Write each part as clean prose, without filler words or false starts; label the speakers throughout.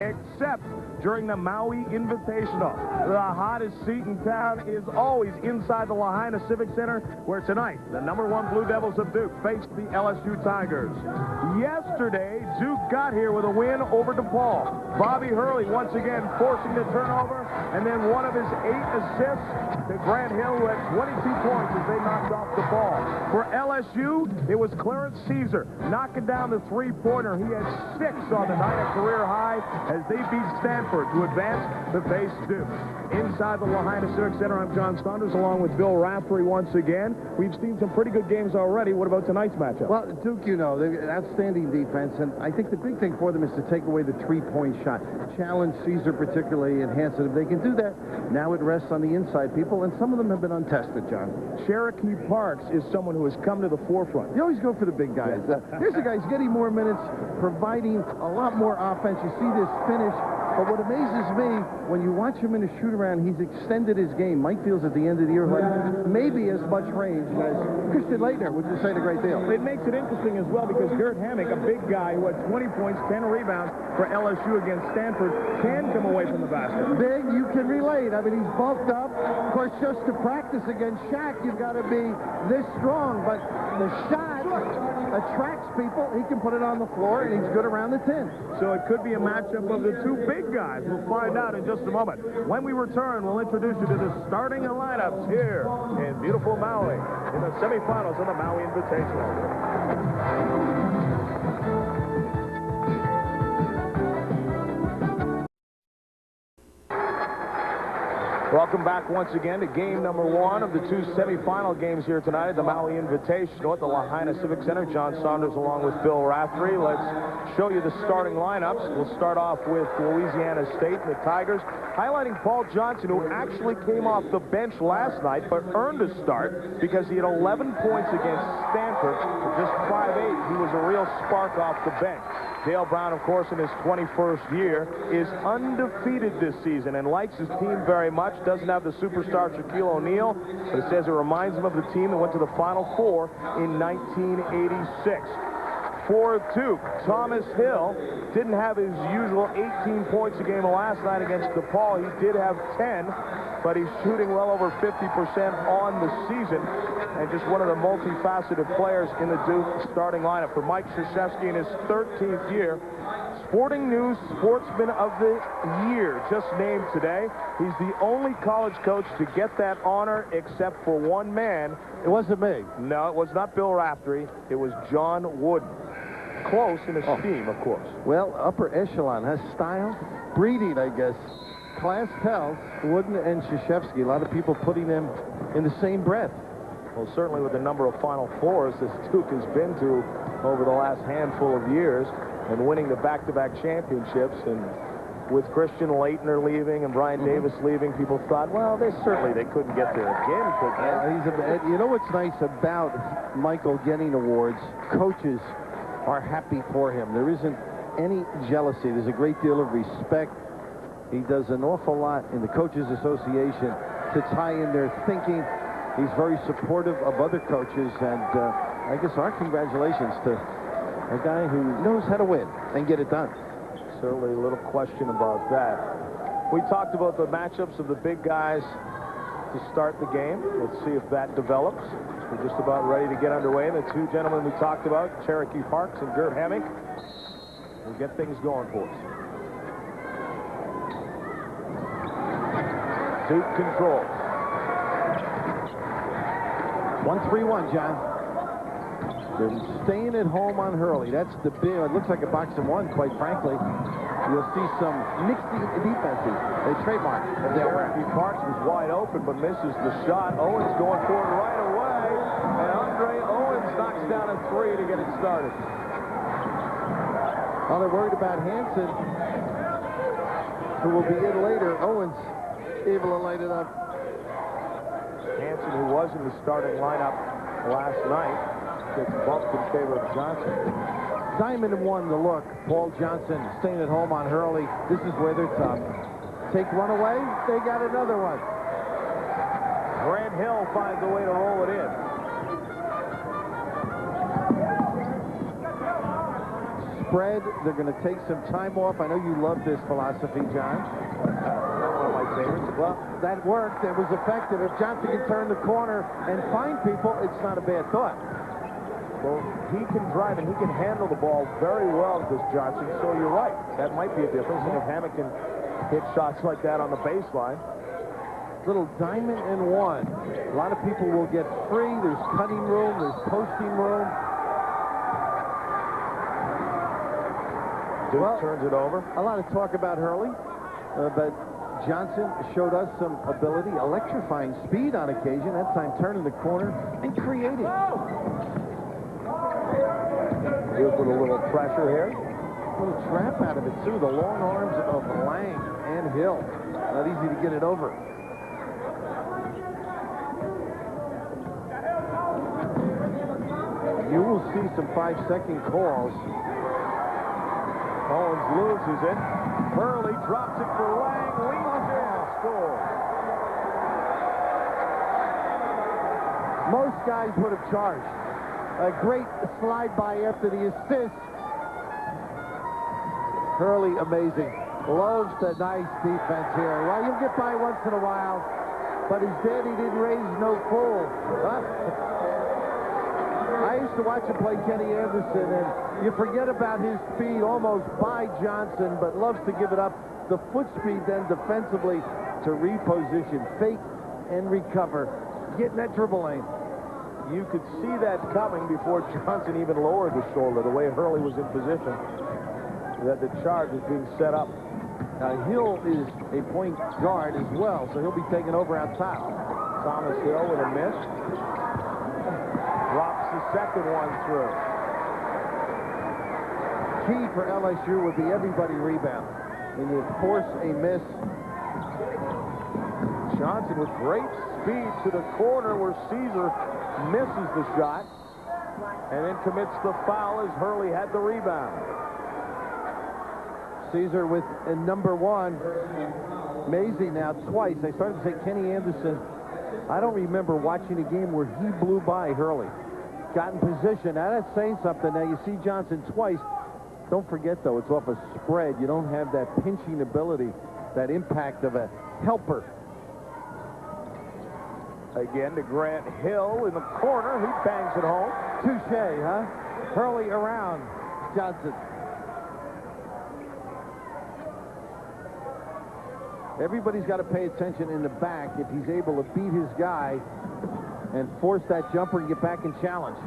Speaker 1: except during the Maui Invitational. The hottest seat in town is always inside the Lahaina Civic Center, where tonight the #1 Blue Devils of Duke face the LSU Tigers. Yesterday, Duke got here with a win over DePaul. Bobby Hurley once again forcing the turnover, and then one of his 8 assists to Grant Hill, who had 22 points as they knocked off the ball. For LSU, it was Clarence Caesar knocking down the three-pointer. He had 6 on the night, a career high, as they beat Stanford to advance to face Duke. Inside the Lahaina Civic Center, I'm John Saunders, along with Bill Raftery once again. We've seen some pretty good games already. What about tonight's matchup?
Speaker 2: Well, Duke, you know, they're outstanding defense, and I think the big thing for them is to take away the three-point shot. Challenge Caesar particularly, enhance it. If they can do that, now it rests on the inside people, and some of them have been untested, John.
Speaker 1: Cherokee Parks is someone who has come to the forefront.
Speaker 2: You always go for the big guys. Here's a guy who's getting more minutes, providing a lot more offense. You see this finish. But what amazes me, when you watch him in a shoot-around, he's extended his game. Mike feels at the end of the year like maybe as much range as Christian Laettner, which is saying a great deal.
Speaker 1: It makes it interesting as well because Gert Hammock, a big guy who had 20 points, 10 rebounds for LSU against Stanford, can come away from the basket.
Speaker 2: Big, you can relate. I mean, he's bulked up. Of course, just to practice against Shaq, you've got to be this strong. But the shot attracts people. He can put it on the floor, and he's good around the 10.
Speaker 1: So it could be a matchup of the two big guys. We'll find out in just a moment. When we return, we'll introduce you to the starting lineups here in beautiful Maui in the semifinals of the Maui Invitational. Welcome back once again to game #1 of the 2 semifinal games here tonight at the Maui Invitational at the Lahaina Civic Center. John Saunders along with Bill Raftery. Let's show you the starting lineups. We'll start off with Louisiana State and the Tigers, highlighting Paul Johnson, who actually came off the bench last night but earned a start because he had 11 points against Stanford. At just 5'8", he was a real spark off the bench. Dale Brown, of course, in his 21st year, is undefeated this season and likes his team very much. Doesn't have the superstar Shaquille O'Neal, but it says it reminds him of the team that went to the Final Four in 1986. For Duke, Thomas Hill didn't have his usual 18 points a game last night against DePaul. He did have 10, but he's shooting well over 50% on the season, and just one of the multifaceted players in the Duke starting lineup. For Mike Krzyzewski in his 13th year, Sporting News Sportsman of the Year just named today. He's the only college coach to get that honor except for one man.
Speaker 2: It wasn't me.
Speaker 1: No, it was not Bill Raftery. It was John Wooden. Close in esteem, of course.
Speaker 2: Well, upper echelon has style, breeding, I guess. Class tells Wooden and Krzyzewski. A lot of people putting them in the same breath.
Speaker 1: Well, certainly with the number of Final Fours this Duke has been to over the last handful of years and winning the back-to-back championships. And with Christian Laettner leaving and Brian Davis leaving, people thought, well, they couldn't get there again, could they?
Speaker 2: You know what's nice about Michael getting awards? Coaches are happy for him. There isn't any jealousy. There's a great deal of respect. He does an awful lot in the Coaches Association to tie in their thinking. He's very supportive of other coaches, and I guess our congratulations to a guy who knows how to win and get it done.
Speaker 1: Certainly a little question about that. We talked about the matchups of the big guys to start the game. Let's see if that develops. We're just about ready to get underway. The two gentlemen we talked about, Cherokee Parks and Gert Hammock, will get things going for us. Duke control.
Speaker 2: 1-3-1, John. They're staying at home on Hurley. That's the big. It looks like a box and one, quite frankly. You'll see some mixed defenses. They trademark.
Speaker 1: Cherokee Parks was wide open but misses the shot. Owens going for it right away. And Andre Owens knocks down a 3 to get it started.
Speaker 2: Well, they're worried about Hansen, who will be in later. Owens able to light it up.
Speaker 1: Hansen, who was in the starting lineup last night, gets bumped in favor of Johnson.
Speaker 2: Diamond and one the look. Paul Johnson staying at home on Hurley. This is where they're tough. Take one away, they got another one.
Speaker 1: Grant Hill finds a way to roll it in.
Speaker 2: spread. They're going to take some time off. I know you love this philosophy, John.
Speaker 1: Not one of my favorites.
Speaker 2: Well, that worked. It was effective. If Johnson can turn the corner and find people, it's not a bad thought.
Speaker 1: Well, he can drive and he can handle the ball very well, this Johnson. So you're right. That might be a difference. And if Hammett can hit shots like that on the baseline.
Speaker 2: Little diamond and one. A lot of people will get free. There's cutting room. There's posting room.
Speaker 1: Duke turns it over.
Speaker 2: A lot of talk about Hurley, but Johnson showed us some ability, electrifying speed on occasion, that time turning the corner and creating.
Speaker 1: Duke with a little pressure here.
Speaker 2: A little trap out of it, too. The long arms of Lang and Hill. Not easy to get it over. You will see some 5-second calls.
Speaker 1: Owens loses it. Hurley drops it for Lang. Leans in. Score.
Speaker 2: Most guys would have charged. A great slide by after the assist. Hurley, amazing. Loves the nice defense here. Well, you'll get by once in a while, but his daddy didn't raise no fool. Huh? I used to watch him play Kenny Anderson, and you forget about his speed almost by Johnson, but loves to give it up. The foot speed then defensively to reposition, fake and recover. Get in that dribble lane.
Speaker 1: You could see that coming before Johnson even lowered the shoulder, the way Hurley was in position, that the charge was being set up.
Speaker 2: Hill is a point guard as well, so he'll be taken over out top.
Speaker 1: Thomas Hill with a miss. Drops the second one through.
Speaker 2: Key for LSU would be everybody rebound. When you force a miss.
Speaker 1: Johnson with great speed to the corner where Caesar misses the shot and then commits the foul as Hurley had the rebound.
Speaker 2: Caesar with a number one. Amazing now, twice. I started to say Kenny Anderson. I don't remember watching a game where he blew by Hurley. Got in position. Now that's saying something. Now you see Johnson twice. Don't forget, though, it's off a spread. You don't have that pinching ability, that impact of a helper.
Speaker 1: Again to Grant Hill in the corner. He bangs it home.
Speaker 2: Touche, huh? Hurley around Johnson. Everybody's got to pay attention in the back if he's able to beat his guy and force that jumper and get back and challenge.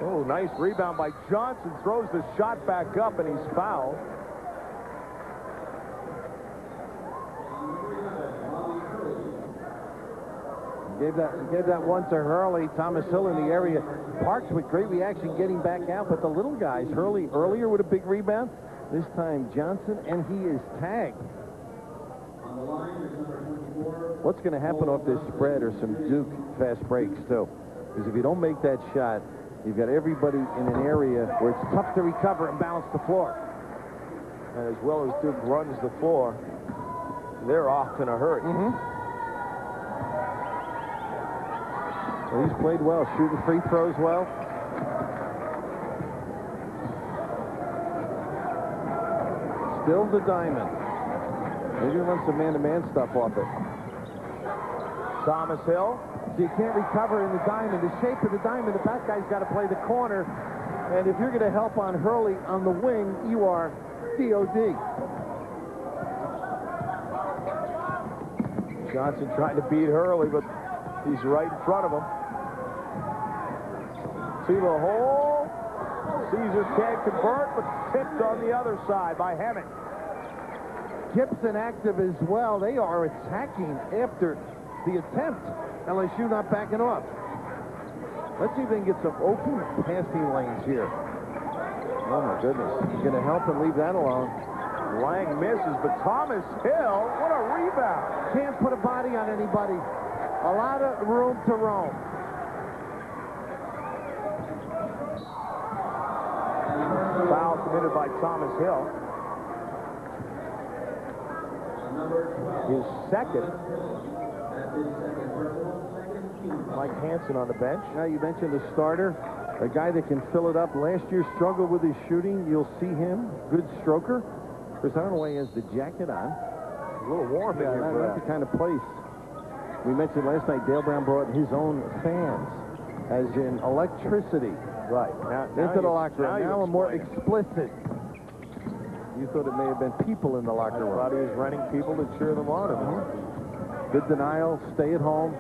Speaker 1: Oh, nice rebound by Johnson. Throws the shot back up, and he's fouled.
Speaker 2: Gave that one to Hurley. Thomas Hill in the area. Parks with great reaction getting back out, but the little guys, Hurley earlier with a big rebound. This time Johnson, and he is tagged. What's going to happen off this spread are some Duke fast breaks, too. Because if you don't make that shot, you've got everybody in an area where it's tough to recover and balance the floor.
Speaker 1: And as well as Duke runs the floor, they're off in a hurry.
Speaker 2: Well, he's played well, shooting free throws well. Still the diamond. Maybe run some man-to-man stuff off it.
Speaker 1: Thomas Hill.
Speaker 2: So you can't recover in the diamond. The shape of the diamond, the back guy's got to play the corner. And if you're going to help on Hurley on the wing, you are DOD.
Speaker 1: Johnson trying to beat Hurley, but he's right in front of him. To the hole. Caesar can't convert, but tipped on the other side by Hammett.
Speaker 2: Gibson active as well. They are attacking after the attempt. LSU not backing off. Let's see if they can get some open passing lanes here. Oh, my goodness. He's going to help and leave that alone.
Speaker 1: Lang misses, but Thomas Hill, what a rebound.
Speaker 2: Can't put a body on anybody. A lot of room to roam.
Speaker 1: Foul committed by Thomas Hill. His second. Mike Hansen on the bench.
Speaker 2: Now you mentioned the starter. A guy that can fill it up. Last year struggled with his shooting. You'll see him. Good stroker. Of course, I don't know why he has the jacket on.
Speaker 1: A little warm in here.
Speaker 2: That's the kind of place. We mentioned last night Dale Brown brought his own fans, as in electricity.
Speaker 1: Right.
Speaker 2: Into the locker room. Now we're more explicit. You thought it may have been people in the locker room.
Speaker 1: I thought he was renting people to cheer them on.
Speaker 2: Good denial. Stay at home.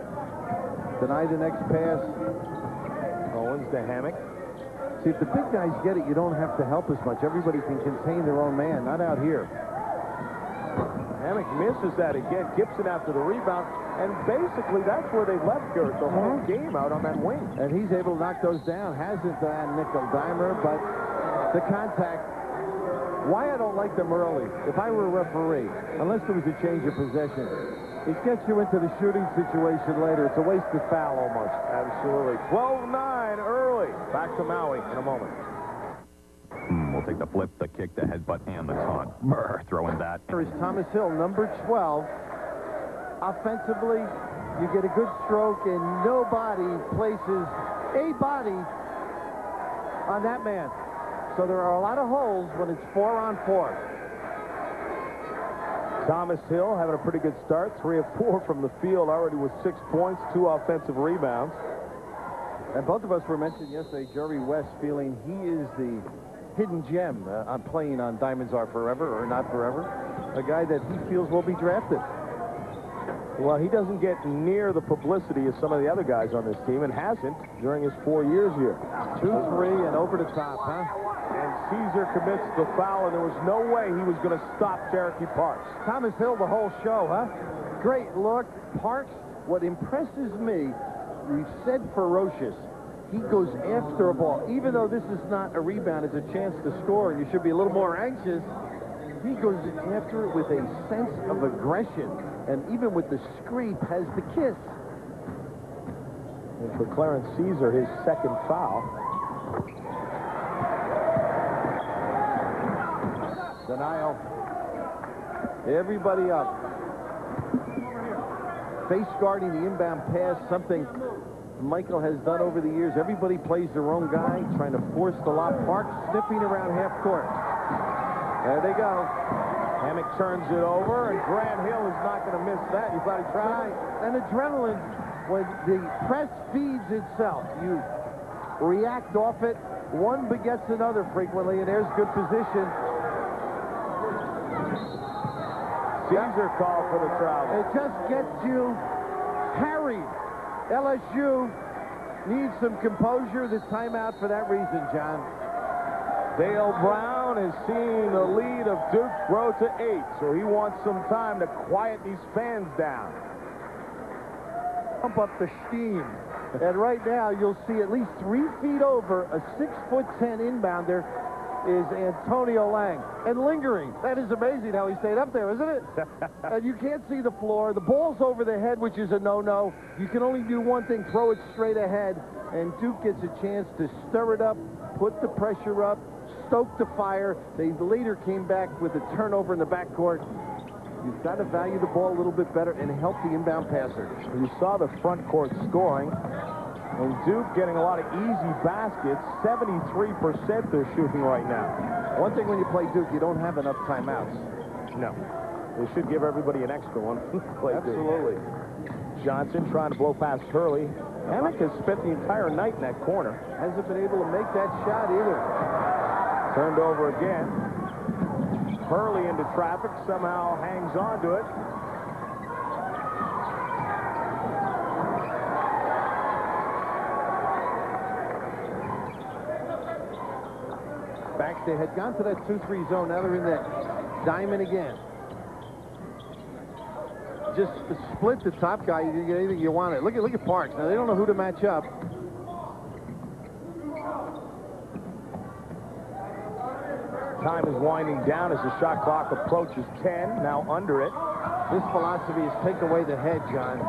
Speaker 2: Deny the next pass.
Speaker 1: Owens to Hammock.
Speaker 2: See, if the big guys get it, you don't have to help as much. Everybody can contain their own man. Not out here.
Speaker 1: Hammock misses that again. Gibson after the rebound. And basically, that's where they left Garrett the whole game out on that wing.
Speaker 2: And he's able to knock those down. Hasn't nickel-dimer, but the contact. Why I don't like them early, if I were a referee, unless there was a change of possession, it gets you into the shooting situation later. It's a wasted foul almost.
Speaker 1: Absolutely. 12-9 early. Back to Maui in a moment.
Speaker 3: We'll take the flip, the kick, the headbutt, and the taunt. Brr, throwing that.
Speaker 2: Here is Thomas Hill, number 12. Offensively, you get a good stroke, and nobody places a body on that man. So there are a lot of holes when it's 4-on-4.
Speaker 1: Thomas Hill having a pretty good start. 3 of 4 from the field, already with 6 points, 2 offensive rebounds.
Speaker 2: And both of us were mentioned yesterday, Jerry West feeling he is the hidden gem on playing on Diamonds Are Forever, or Not Forever. A guy that he feels will be drafted.
Speaker 1: Well, he doesn't get near the publicity as some of the other guys on this team, and hasn't during his 4 years here.
Speaker 2: 2-3 and over the top, huh?
Speaker 1: And Caesar commits the foul, and there was no way he was going to stop Cherokee Parks.
Speaker 2: Thomas Hill the whole show, huh? Great look. Parks, what impresses me, we've said ferocious. He goes after a ball. Even though this is not a rebound, it's a chance to score, and you should be a little more anxious. He goes after it with a sense of aggression, and even with the scrape, has the kiss.
Speaker 1: And for Clarence Caesar, his second foul.
Speaker 2: Denial. Everybody up. Face guarding the inbound pass, something Michael has done over the years. Everybody plays their own guy, trying to force the lob. Park sniffing around half court. There they go.
Speaker 1: Hammock turns it over, and Grant Hill is not going to miss that. You thought he tried.
Speaker 2: And adrenaline, when the press feeds itself, you react off it. One begets another frequently, and there's good position.
Speaker 1: Caesar called for the travel.
Speaker 2: It just gets you harried. LSU needs some composure. The timeout for that reason, John.
Speaker 1: Dale Brown has seen the lead of Duke grow to 8, so he wants some time to quiet these fans down.
Speaker 2: Pump up the steam. And right now, you'll see at least 3 feet over, a 6'10" inbounder is Antonio Lang. And lingering. That is amazing how he stayed up there, isn't it? And you can't see the floor. The ball's over the head, which is a no-no. You can only do one thing, throw it straight ahead. And Duke gets a chance to stir it up, put the pressure up, stoke the fire. They later came back with a turnover in the backcourt. You've got to value the ball a little bit better and help the inbound passer.
Speaker 1: You saw the front court scoring, and Duke getting a lot of easy baskets. 73% they're shooting right now.
Speaker 2: One thing when you play Duke, you don't have enough timeouts.
Speaker 1: No. They should give everybody an extra one.
Speaker 2: Absolutely.
Speaker 1: Johnson trying to blow past Hurley. Hammock has spent the entire night in that corner.
Speaker 2: Hasn't been able to make that shot either.
Speaker 1: Turned over again. Hurley into traffic, somehow hangs on to it.
Speaker 2: Back, they had gone to that 2-3 zone. Now they're in that diamond again. Just split the top guy. You can get anything you want. Look at Parks. Now they don't know who to match up.
Speaker 1: Time is winding down as the shot clock approaches 10. Now under it.
Speaker 2: This philosophy is take away the head, John.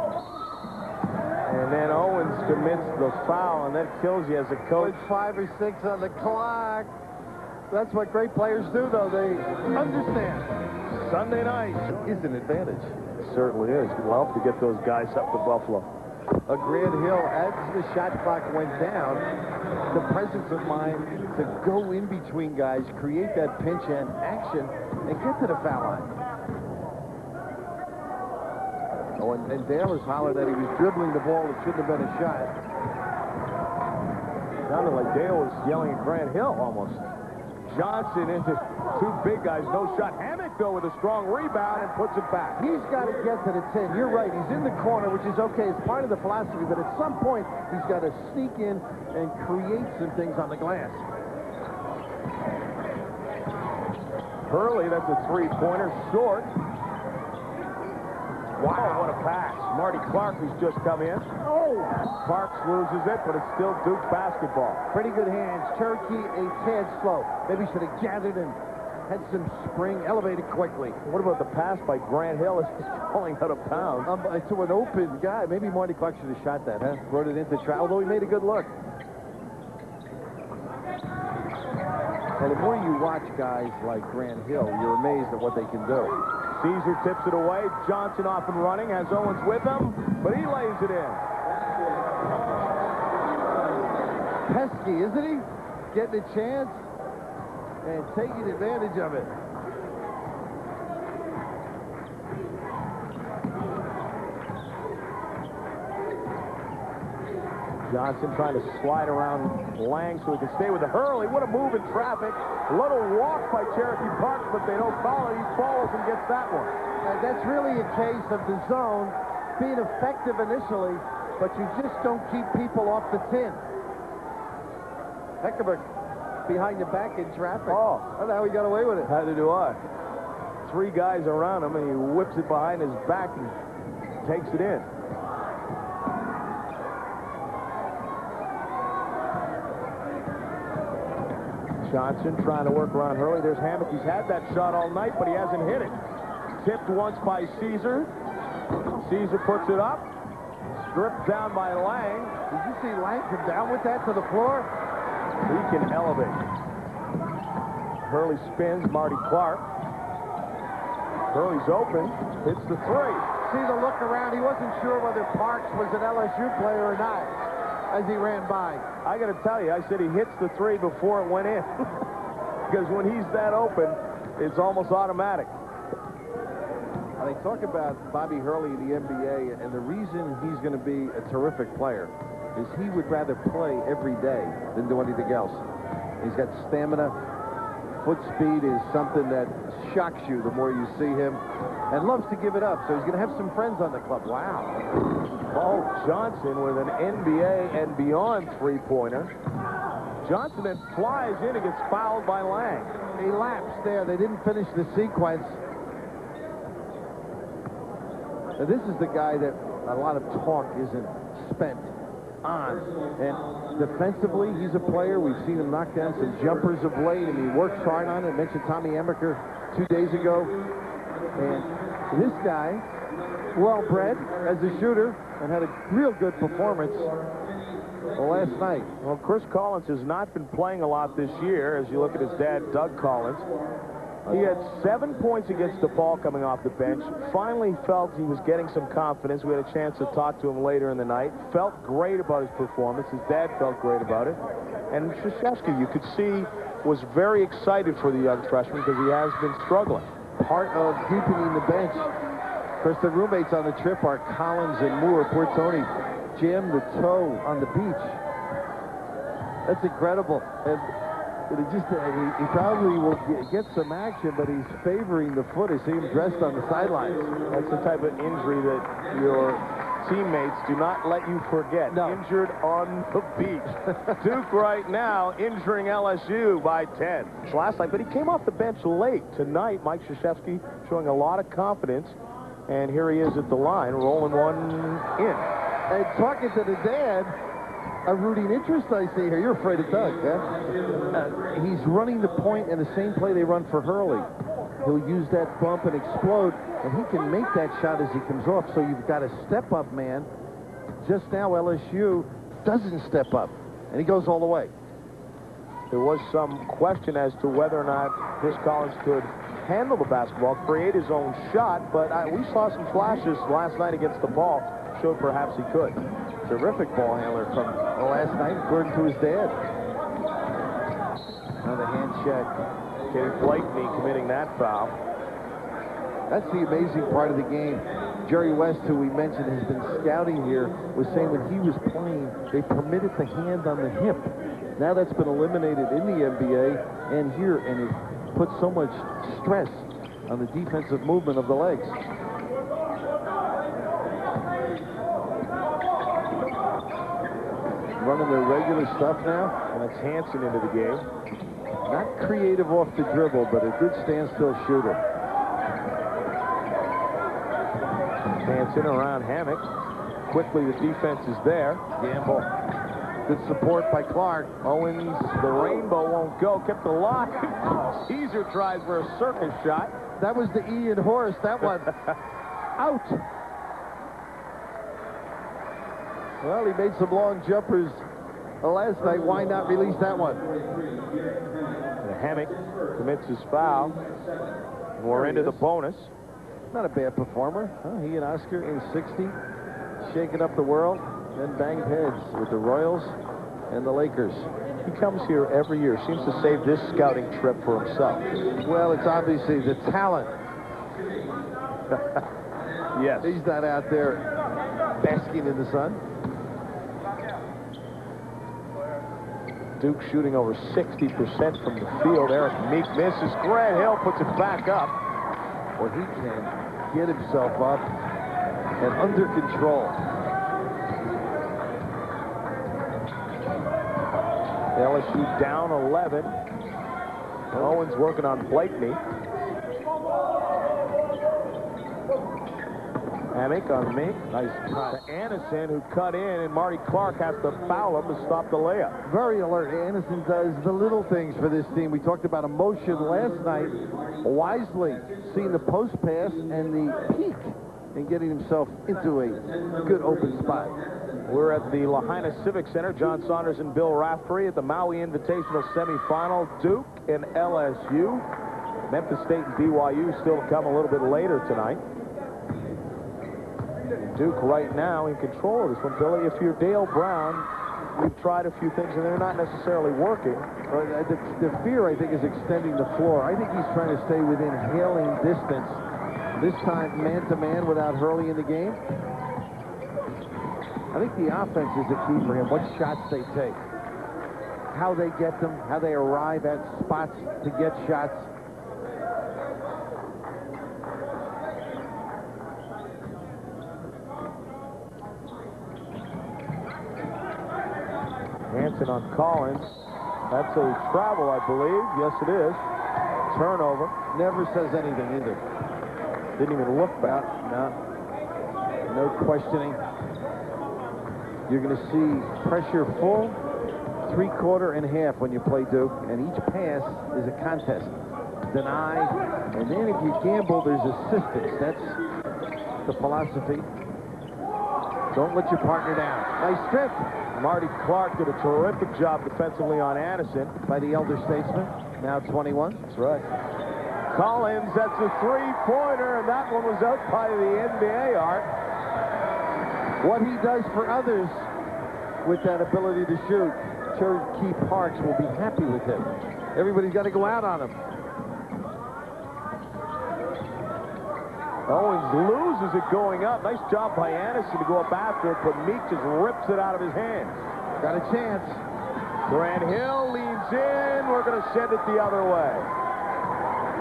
Speaker 1: And then Owens commits the foul, and that kills you as a coach.
Speaker 2: With 5 or 6 on the clock. That's what great players do, though. They understand.
Speaker 1: Sunday night
Speaker 2: is an advantage.
Speaker 1: It certainly is. Love to get those guys up to Buffalo.
Speaker 2: Grant Hill, as the shot clock went down, the presence of mind to go in between guys, create that pinch and action, and get to the foul line. Oh, and Dale is hollering that he was dribbling the ball. It shouldn't have been a shot.
Speaker 1: Sounded like Dale was yelling at Grant Hill almost. Johnson into two big guys, no shot. Hammock, though, with a strong rebound and puts it back.
Speaker 2: He's got to get to the 10. You're right. He's in the corner, which is okay. It's part of the philosophy. But at some point, he's got to sneak in and create some things on the glass.
Speaker 1: Hurley, that's a three-pointer, short. Wow, what a pass. Marty Clark, who's just come in. Oh! Parks loses it, but it's still Duke basketball.
Speaker 2: Pretty good hands. Cherokee a tad slow. Maybe should have gathered and had some spring, elevated quickly.
Speaker 1: What about the pass by Grant Hill? It's falling out of bounds.
Speaker 2: To an open guy. Maybe Marty Clark should have shot that, huh? Brought it into trial, although he made a good look. Well, the more you watch guys like Grant Hill, you're amazed at what they can do.
Speaker 1: Caesar tips it away. Johnson off and running. Has Owens with him, but he lays it in.
Speaker 2: Pesky, isn't he? Getting a chance and taking advantage of it.
Speaker 1: Johnson trying to slide around Lang so he can stay with the Hurley. What a move in traffic. A little walk by Cherokee Park, but they don't follow. He falls and gets that one.
Speaker 2: That's really a case of the zone being effective initially, but you just don't keep people off the 10. Heck of a behind the back in traffic.
Speaker 1: Oh.
Speaker 2: That's how he got away with it.
Speaker 1: Neither do I. Three guys around him, and he whips it behind his back and takes it in. Johnson trying to work around Hurley. There's Hammock. He's had that shot all night, but he hasn't hit it. Tipped once by Caesar. Caesar puts it up. Stripped down by Lang.
Speaker 2: Did you see Lang come down with that to the floor?
Speaker 1: He can elevate. Hurley spins. Marty Clark. Hurley's open. Hits the three.
Speaker 2: See the look around. He wasn't sure whether Parks was an LSU player or not as he ran by.
Speaker 1: I got to tell you, I said he hits the three before it went in. Because when he's that open, it's almost automatic.
Speaker 2: They talk about Bobby Hurley in the NBA, and the reason he's going to be a terrific player is he would rather play every day than do anything else. He's got stamina. Foot speed is something that shocks you the more you see him, and loves to give it up. So he's going to have some friends on the club. Wow.
Speaker 1: Paul Johnson with an NBA and beyond three-pointer. Johnson then flies in and gets fouled by Lang.
Speaker 2: He lapsed there. They didn't finish the sequence. Now, this is the guy that a lot of talk isn't spent on. And defensively, he's a player. We've seen him knock down some jumpers of late, and he works hard on it. I mentioned Tommy Emmerker 2 days ago. And this guy, well-bred as a shooter, and had a real good performance last night.
Speaker 1: Well, Chris Collins has not been playing a lot this year, as you look at his dad, Doug Collins. He had 7 points against DePaul coming off the bench. Finally felt he was getting some confidence. We had a chance to talk to him later in the night. Felt great about his performance. His dad felt great about it. And Krzyzewski, you could see, was very excited for the young freshman because he has been struggling.
Speaker 2: Part of deepening the bench. Of course, the roommates on the trip are Collins and Moore. Poor Tony jammed the toe on the beach. That's incredible. And he probably will get some action, but he's favoring the foot. I see him dressed on the sidelines.
Speaker 1: That's the type of injury that your teammates do not let you forget.
Speaker 2: No.
Speaker 1: Injured on the beach. Duke right now injuring LSU by 10. Last night, but he came off the bench late. Tonight, Mike Krzyzewski showing a lot of confidence, and here he is at the line, rolling one in.
Speaker 2: And talking to the dad, a rooting interest I see here. You're afraid of Doug, huh? He's running the point in the same play they run for Hurley. He'll use that bump and explode, and he can make that shot as he comes off. So you've got a step-up man. Just now, LSU doesn't step up, and he goes all the way.
Speaker 1: There was some question as to whether or not Chris Collins could handle the basketball, create his own shot, but we saw some flashes last night against the ball. Showed perhaps he could.
Speaker 2: Terrific ball handler from last night, according to his dad. Another hand check.
Speaker 1: Kenny Blakeney committing that foul.
Speaker 2: That's the amazing part of the game. Jerry West, who we mentioned has been scouting here, was saying when he was playing, they permitted the hand on the hip. Now that's been eliminated in the NBA and here, and it puts so much stress on the defensive movement of the legs. Running their regular stuff now.
Speaker 1: And it's Hansen into the game.
Speaker 2: Not creative off the dribble, but a good standstill shooter.
Speaker 1: Hansen around Hammock. Quickly, the defense is there.
Speaker 2: Gamble. Good support by Clark.
Speaker 1: Owens, the rainbow won't go. Kept the line. Caesar tries for a circus shot.
Speaker 2: That was the Ian Horse. That one. Out. Well, he made some long jumpers last night. Why not release that one?
Speaker 1: And Hammock commits his foul. We're into the bonus.
Speaker 2: Not a bad performer. Huh? He and Oscar in 60, shaking up the world, then banged heads with the Royals and the Lakers.
Speaker 1: He comes here every year. Seems to save this scouting trip for himself.
Speaker 2: Well, it's obviously the talent.
Speaker 1: Yes.
Speaker 2: He's not out there basking in the sun.
Speaker 1: Duke shooting over 60% from the field. Eric Meek misses. Grant Hill puts it back up.
Speaker 2: Well, he can get himself up and under control.
Speaker 1: LSU down 11. Owens working on Blakeney. Hammock on me. Nice cut. To Anderson, who cut in, and Marty Clark has to foul him to stop the layup.
Speaker 2: Very alert. Anderson does the little things for this team. We talked about emotion last night. Wisely seeing the post pass and the peak and getting himself into a good open spot.
Speaker 1: We're at the Lahaina Civic Center. John Saunders and Bill Raftery at the Maui Invitational Semifinal. Duke and LSU. Memphis State and BYU still to come a little bit later tonight. Duke right now in control of this one. Billy, if you're Dale Brown, you've tried a few things and they're not necessarily working.
Speaker 2: The fear, I think, is extending the floor. I think he's trying to stay within hailing distance. This time, man-to-man without Hurley in the game. I think the offense is the key for him. What shots they take. How they get them. How they arrive at spots to get shots.
Speaker 1: Hansen on Collins. That's a travel, I believe. Yes, it is. Turnover.
Speaker 2: Never says anything either.
Speaker 1: Didn't even look back.
Speaker 2: No questioning. You're going to see pressure full, three-quarter and half when you play Duke, and each pass is a contest. Deny, and then if you gamble, there's assistance. That's the philosophy. Don't let your partner down. Nice strip.
Speaker 1: Marty Clark did a terrific job defensively on Anderson.
Speaker 2: By the elder statesman, now 21.
Speaker 1: That's right. Collins, that's a three-pointer, and that one was out by the NBA, Art.
Speaker 2: What he does for others with that ability to shoot, Cherokee Parks will be happy with him. Everybody's got to go out on him.
Speaker 1: Owens loses it going up. Nice job by Anderson to go up after it, but Meek just rips it out of his hands.
Speaker 2: Got a chance.
Speaker 1: Grant Hill leans in. We're going to send it the other way.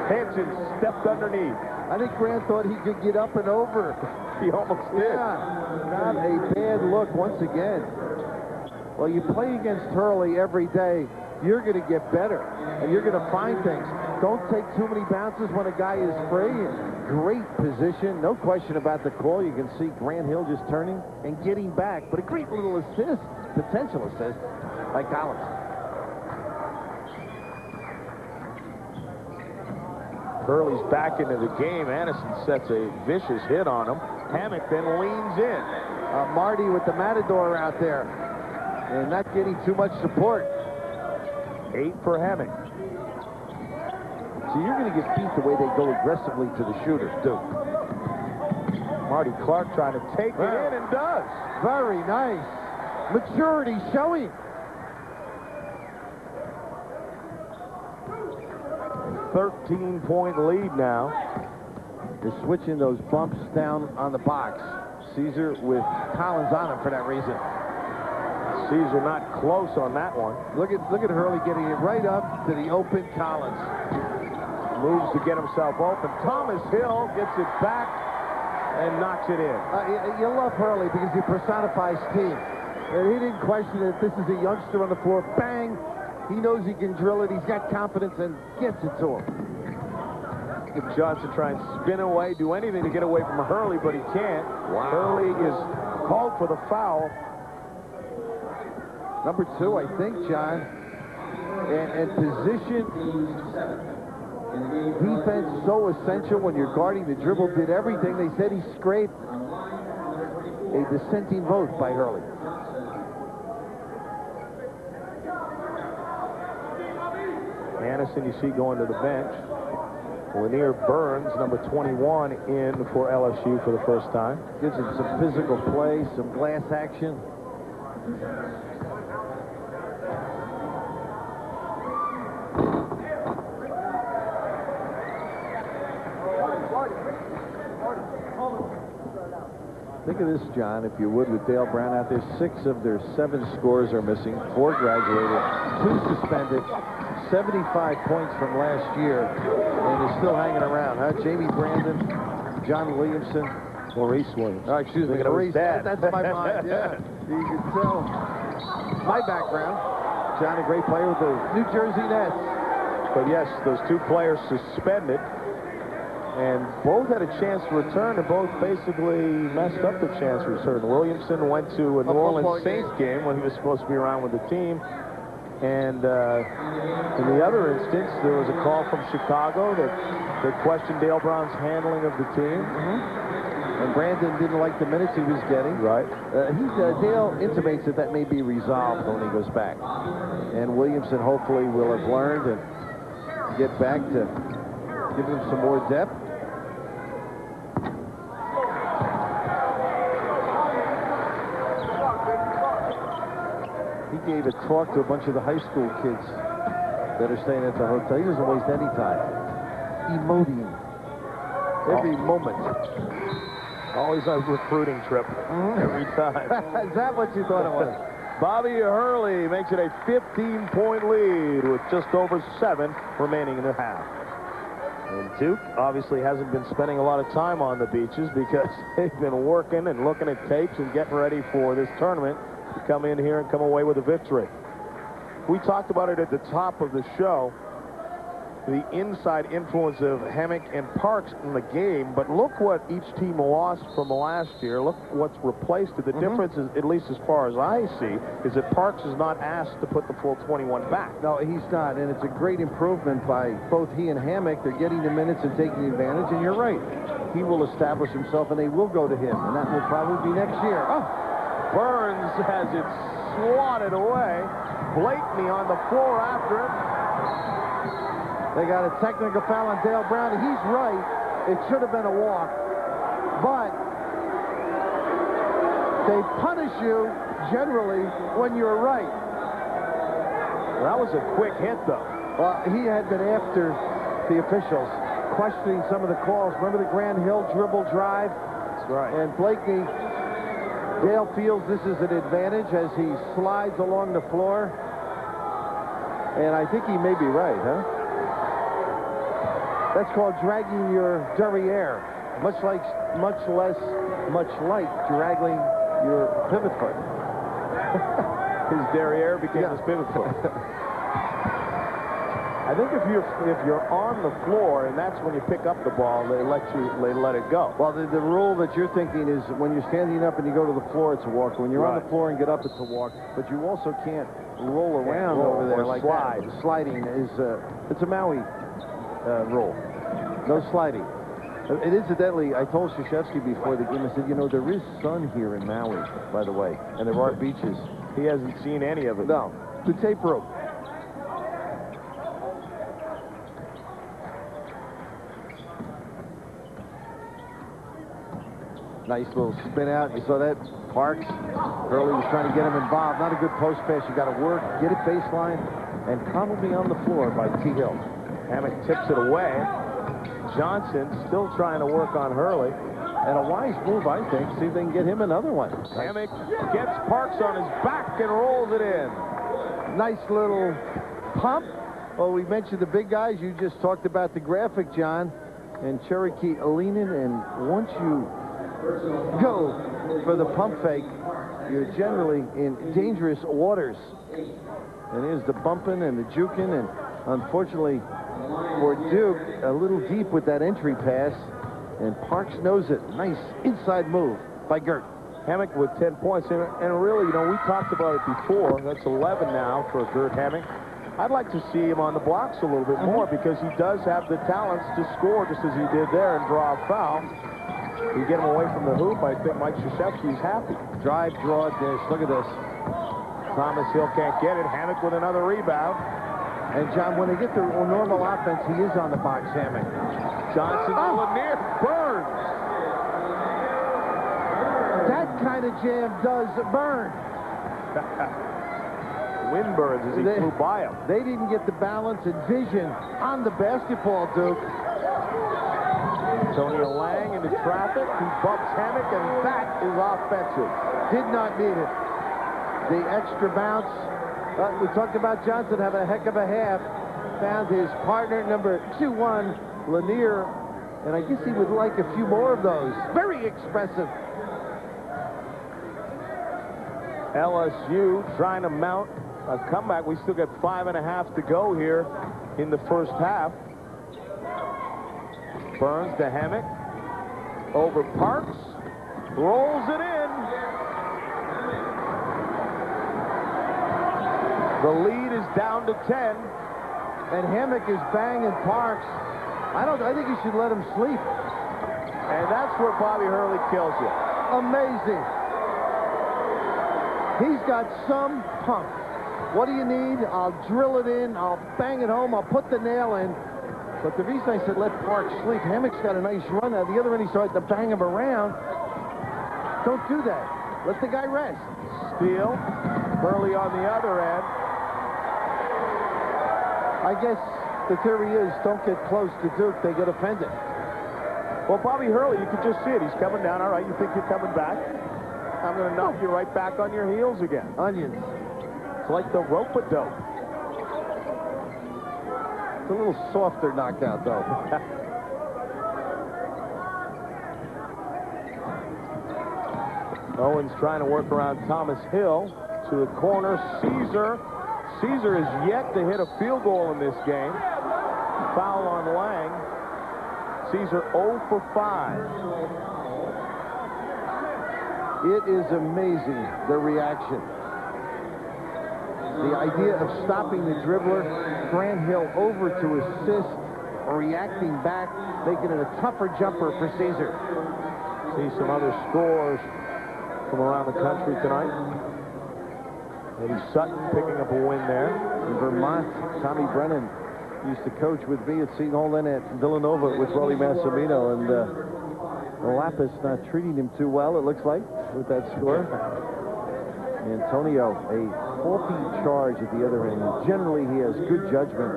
Speaker 1: Hansen stepped underneath.
Speaker 2: I think Grant thought he could get up and over.
Speaker 1: He almost did.
Speaker 2: Yeah, not a bad look once again. Well, you play against Hurley every day, you're going to get better, and you're going to find things. Don't take too many bounces when a guy is free. Great position, no question about the call. You can see Grant Hill just turning and getting back, but a great little assist, potential assist by Collins.
Speaker 1: Hurley's back into the game. Anderson sets a vicious hit on him. Hammock then leans in.
Speaker 2: Marty with the Matador out there and not getting too much support.
Speaker 1: 8 for Hammock.
Speaker 2: So you're going to get beat the way they go aggressively to the shooters, Duke.
Speaker 1: Marty Clark trying to take it in and does.
Speaker 2: Very nice. Maturity showing.
Speaker 1: 13-point lead now.
Speaker 2: They're switching those bumps down on the box. Caesar with Collins on him for that reason.
Speaker 1: Caesar not close on that one.
Speaker 2: Look at Hurley getting it right up to the open Collins.
Speaker 1: Moves to get himself open. Thomas Hill gets it back and knocks it in.
Speaker 2: You love Hurley because he personifies team. And he didn't question it. This is a youngster on the floor. Bang! He knows he can drill it. He's got confidence and gets it to him.
Speaker 1: If Johnson try and spin away, do anything to get away from Hurley, but he can't.
Speaker 2: Wow.
Speaker 1: Hurley is called for the foul.
Speaker 2: Number 2, I think, John. And position defense so essential when you're guarding the dribble. Did everything. They said he scraped. A dissenting vote by Hurley.
Speaker 1: Anderson, you see, going to the bench. Lanier Burns, number 21, in for LSU for the first time.
Speaker 2: Gives him some physical play, some glass action. Think of this, John, if you would, with Dale Brown out there. 6 of their 7 scores are missing. 4 graduated, 2 suspended. 75 points from last year, and is still hanging around, huh? Jamie Brandon, John Williamson,
Speaker 1: Maurice Williams.
Speaker 2: Oh, excuse me, Maurice. That's my mind, yeah. You can tell my background. John, a great player with the New Jersey Nets.
Speaker 1: But yes, those 2 players suspended, and both had a chance to return, and both basically messed up the chance to return. Williamson went to a New Orleans Saints game when he was supposed to be around with the team. And in the other instance, there was a call from Chicago that questioned Dale Brown's handling of the team.
Speaker 2: And Brandon didn't like the minutes he was getting.
Speaker 1: Right.
Speaker 2: Dale intimates that may be resolved when he goes back. And Williamson hopefully will have learned and get back to give him some more depth. He gave a talk to a bunch of the high school kids that are staying at the hotel. He doesn't waste any time. Emoting every moment.
Speaker 1: Always a recruiting trip. Every time.
Speaker 2: Is that what you thought it was?
Speaker 1: Bobby Hurley makes it a 15-point lead with just over 7 remaining in the half. And Duke obviously hasn't been spending a lot of time on the beaches because they've been working and looking at tapes and getting ready for this tournament to come in here and come away with a victory. We talked about it at the top of the show, the inside influence of Hammock and Parks in the game, but look what each team lost from last year. Look what's replaced it. The difference is, at least as far as I see, is that Parks is not asked to put the full 21 back.
Speaker 2: No, he's not, and it's a great improvement by both he and Hammock. They're getting the minutes and taking advantage, and you're right. He will establish himself, and they will go to him, and that will probably be next year. Oh.
Speaker 1: Burns has it swatted away. Blakeney on the floor after him.
Speaker 2: They got a technical foul on Dale Brown. He's right. It should have been a walk. But they punish you generally when you're right.
Speaker 1: That was a quick hit, though.
Speaker 2: Well, he had been after the officials, questioning some of the calls. Remember the Grand Hill dribble drive?
Speaker 1: That's right.
Speaker 2: And Blakeney, Dale feels this is an advantage as he slides along the floor. And I think he may be right, huh? That's called dragging your derriere, much like dragging your pivot foot.
Speaker 1: His derriere became his pivot foot. I think if you're on the floor and that's when you pick up the ball, they let it go.
Speaker 2: Well, the rule that you're thinking is when you're standing up and you go to the floor, it's a walk. When you're on the floor and get up, it's a walk. But you also can't roll around over there like
Speaker 1: slide.
Speaker 2: That. Sliding is it's a Maui rule. No sliding. And incidentally, I told Krzyzewski before the game, I said, you know, there is sun here in Maui, by the way, and there are beaches.
Speaker 1: He hasn't seen any of it.
Speaker 2: No. The tape room. Nice little spin out. You saw that? Parks. Hurley was trying to get him involved. Not a good post pass. You got to work, get it baseline, and probably on the floor by T. Hill.
Speaker 1: Hammock tips it away. Johnson still trying to work on Hurley.
Speaker 2: And a wise move, I think. See if they can get him another one.
Speaker 1: Hammock gets Parks on his back and rolls it in.
Speaker 2: Nice little pump. Well, we mentioned the big guys. You just talked about the graphic, John. And Cherokee leaning, and once you go for the pump fake, you're generally in dangerous waters. And here's the bumping and the juking, and unfortunately for Duke, a little deep with that entry pass, and Parks knows it. Nice inside move by Gert.
Speaker 1: Hammock with 10 points, and really, you know, we talked about it before. That's 11 now for Gert Hammock. I'd like to see him on the blocks a little bit more because he does have the talents to score just as he did there and draw a foul. You get him away from the hoop, I think Mike Krzyzewski's happy.
Speaker 2: Drive, draw, dish. Look at this.
Speaker 1: Thomas Hill can't get it. Hammock with another rebound.
Speaker 2: And, John, when they get the normal offense, he is on the box, Hammock.
Speaker 1: Johnson to Lanier. Burns.
Speaker 2: That kind of jam does burn.
Speaker 1: Wind burns as he flew by him.
Speaker 2: They didn't get the balance and vision on the basketball, Duke.
Speaker 1: Antonio Lang into traffic. He bumps Hammock, and that is offensive.
Speaker 2: Did not need it. The extra bounce. We talked about Johnson having a heck of a half. Found his partner, number 2-1, Lanier. And I guess he would like a few more of those. Very expressive.
Speaker 1: LSU trying to mount a comeback. We still got 5.5 to go here in the first half. Burns to Hammock. Over Parks. Rolls it in. The lead is down to 10.
Speaker 2: And Hammock is banging Parks. I think you should let him sleep.
Speaker 1: And that's where Bobby Hurley kills you.
Speaker 2: Amazing. He's got some pump. What do you need? I'll drill it in. I'll bang it home. I'll put the nail in. But the reason I said let Parks sleep, Hammock's got a nice run. At the other end, he started to bang him around. Don't do that. Let the guy rest.
Speaker 1: Steal. Hurley on the other end.
Speaker 2: I guess the theory is don't get close to Duke. They get offended.
Speaker 1: Well, Bobby Hurley, you can just see it. He's coming down. All right, you think you're coming back? I'm going to knock you right back on your heels again.
Speaker 2: Onions.
Speaker 1: It's like the rope-a-dope.
Speaker 2: It's a little softer knockout, though.
Speaker 1: Owens trying to work around Thomas Hill to the corner. Caesar is yet to hit a field goal in this game. Foul on Lang. Caesar 0 for 5.
Speaker 2: It is amazing, the reaction. The idea of stopping the dribbler, Grant Hill over to assist, reacting back, making it a tougher jumper for Caesar.
Speaker 1: See some other scores from around the country tonight. Maybe Sutton picking up a win there.
Speaker 2: In Vermont, Tommy Brennan used to coach with me at Seton Hall, then at Villanova with Rolly Massimino, and Lapis not treating him too well, it looks like, with that score. Antonio, a faulty charge at the other end. Generally, he has good judgment,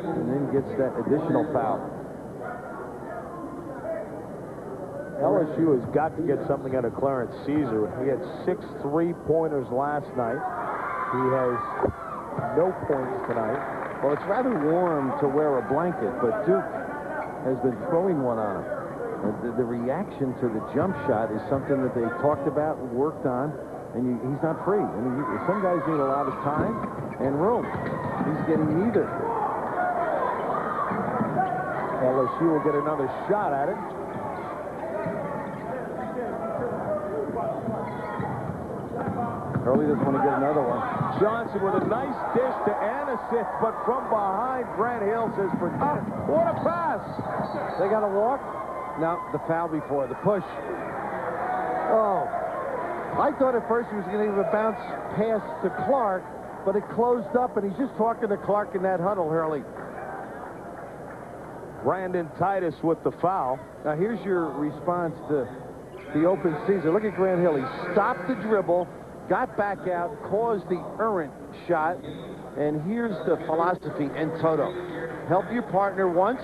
Speaker 2: and then gets that additional foul.
Speaker 1: LSU has got to get something out of Clarence Caesar. He had 6 3-pointers last night. He has no points tonight.
Speaker 2: Well, it's rather warm to wear a blanket, but Duke has been throwing one on him. The reaction to the jump shot is something that they talked about, worked on, and he's not free. I mean, some guys need a lot of time and room. He's getting neither.
Speaker 1: LSU will get another shot at it.
Speaker 2: Hurley doesn't want to get another one.
Speaker 1: Johnson with a nice dish to Anderson, but from behind, Grant Hill says forget it. What a pass!
Speaker 2: They got to walk? No, the foul before, the push. Oh, I thought at first he was going to give a bounce pass to Clark, but it closed up, and he's just talking to Clark in that huddle, Hurley.
Speaker 1: Brandon Titus with the foul.
Speaker 2: Now, here's your response to the open season. Look at Grant Hill. He stopped the dribble, got back out, caused the errant shot, and here's the philosophy in toto. Help your partner once,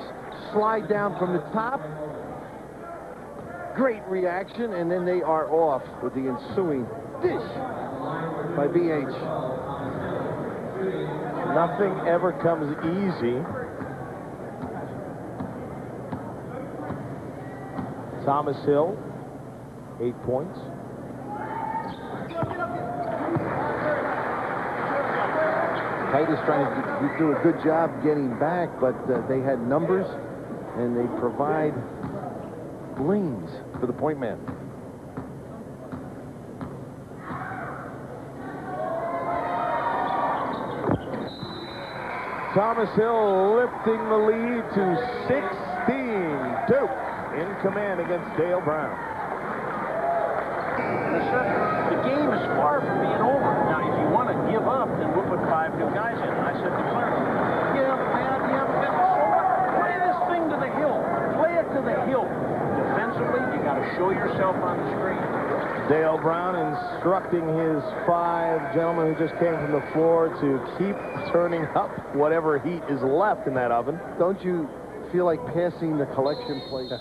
Speaker 2: slide down from the top. Great reaction, and then they are off with the ensuing dish by BH.
Speaker 1: Nothing ever comes easy. Thomas Hill, 8 points.
Speaker 2: Titus trying to do a good job getting back, but they had numbers, and they provide blings for the point man.
Speaker 1: Thomas Hill lifting the lead to 16. Duke in command against Dale Brown.
Speaker 4: The game is far from being over. Now, if you want to give up, then we'll put 5 new guys in. I said to Clark, yeah, man, yeah, but so what? Play this thing to the hill. Play it to the hill. Defensively, you got to show yourself on the screen.
Speaker 1: Dale Brown instructing his 5 gentlemen who just came from the floor to keep turning up whatever heat is left in that oven.
Speaker 2: Don't you feel like passing the collection plate?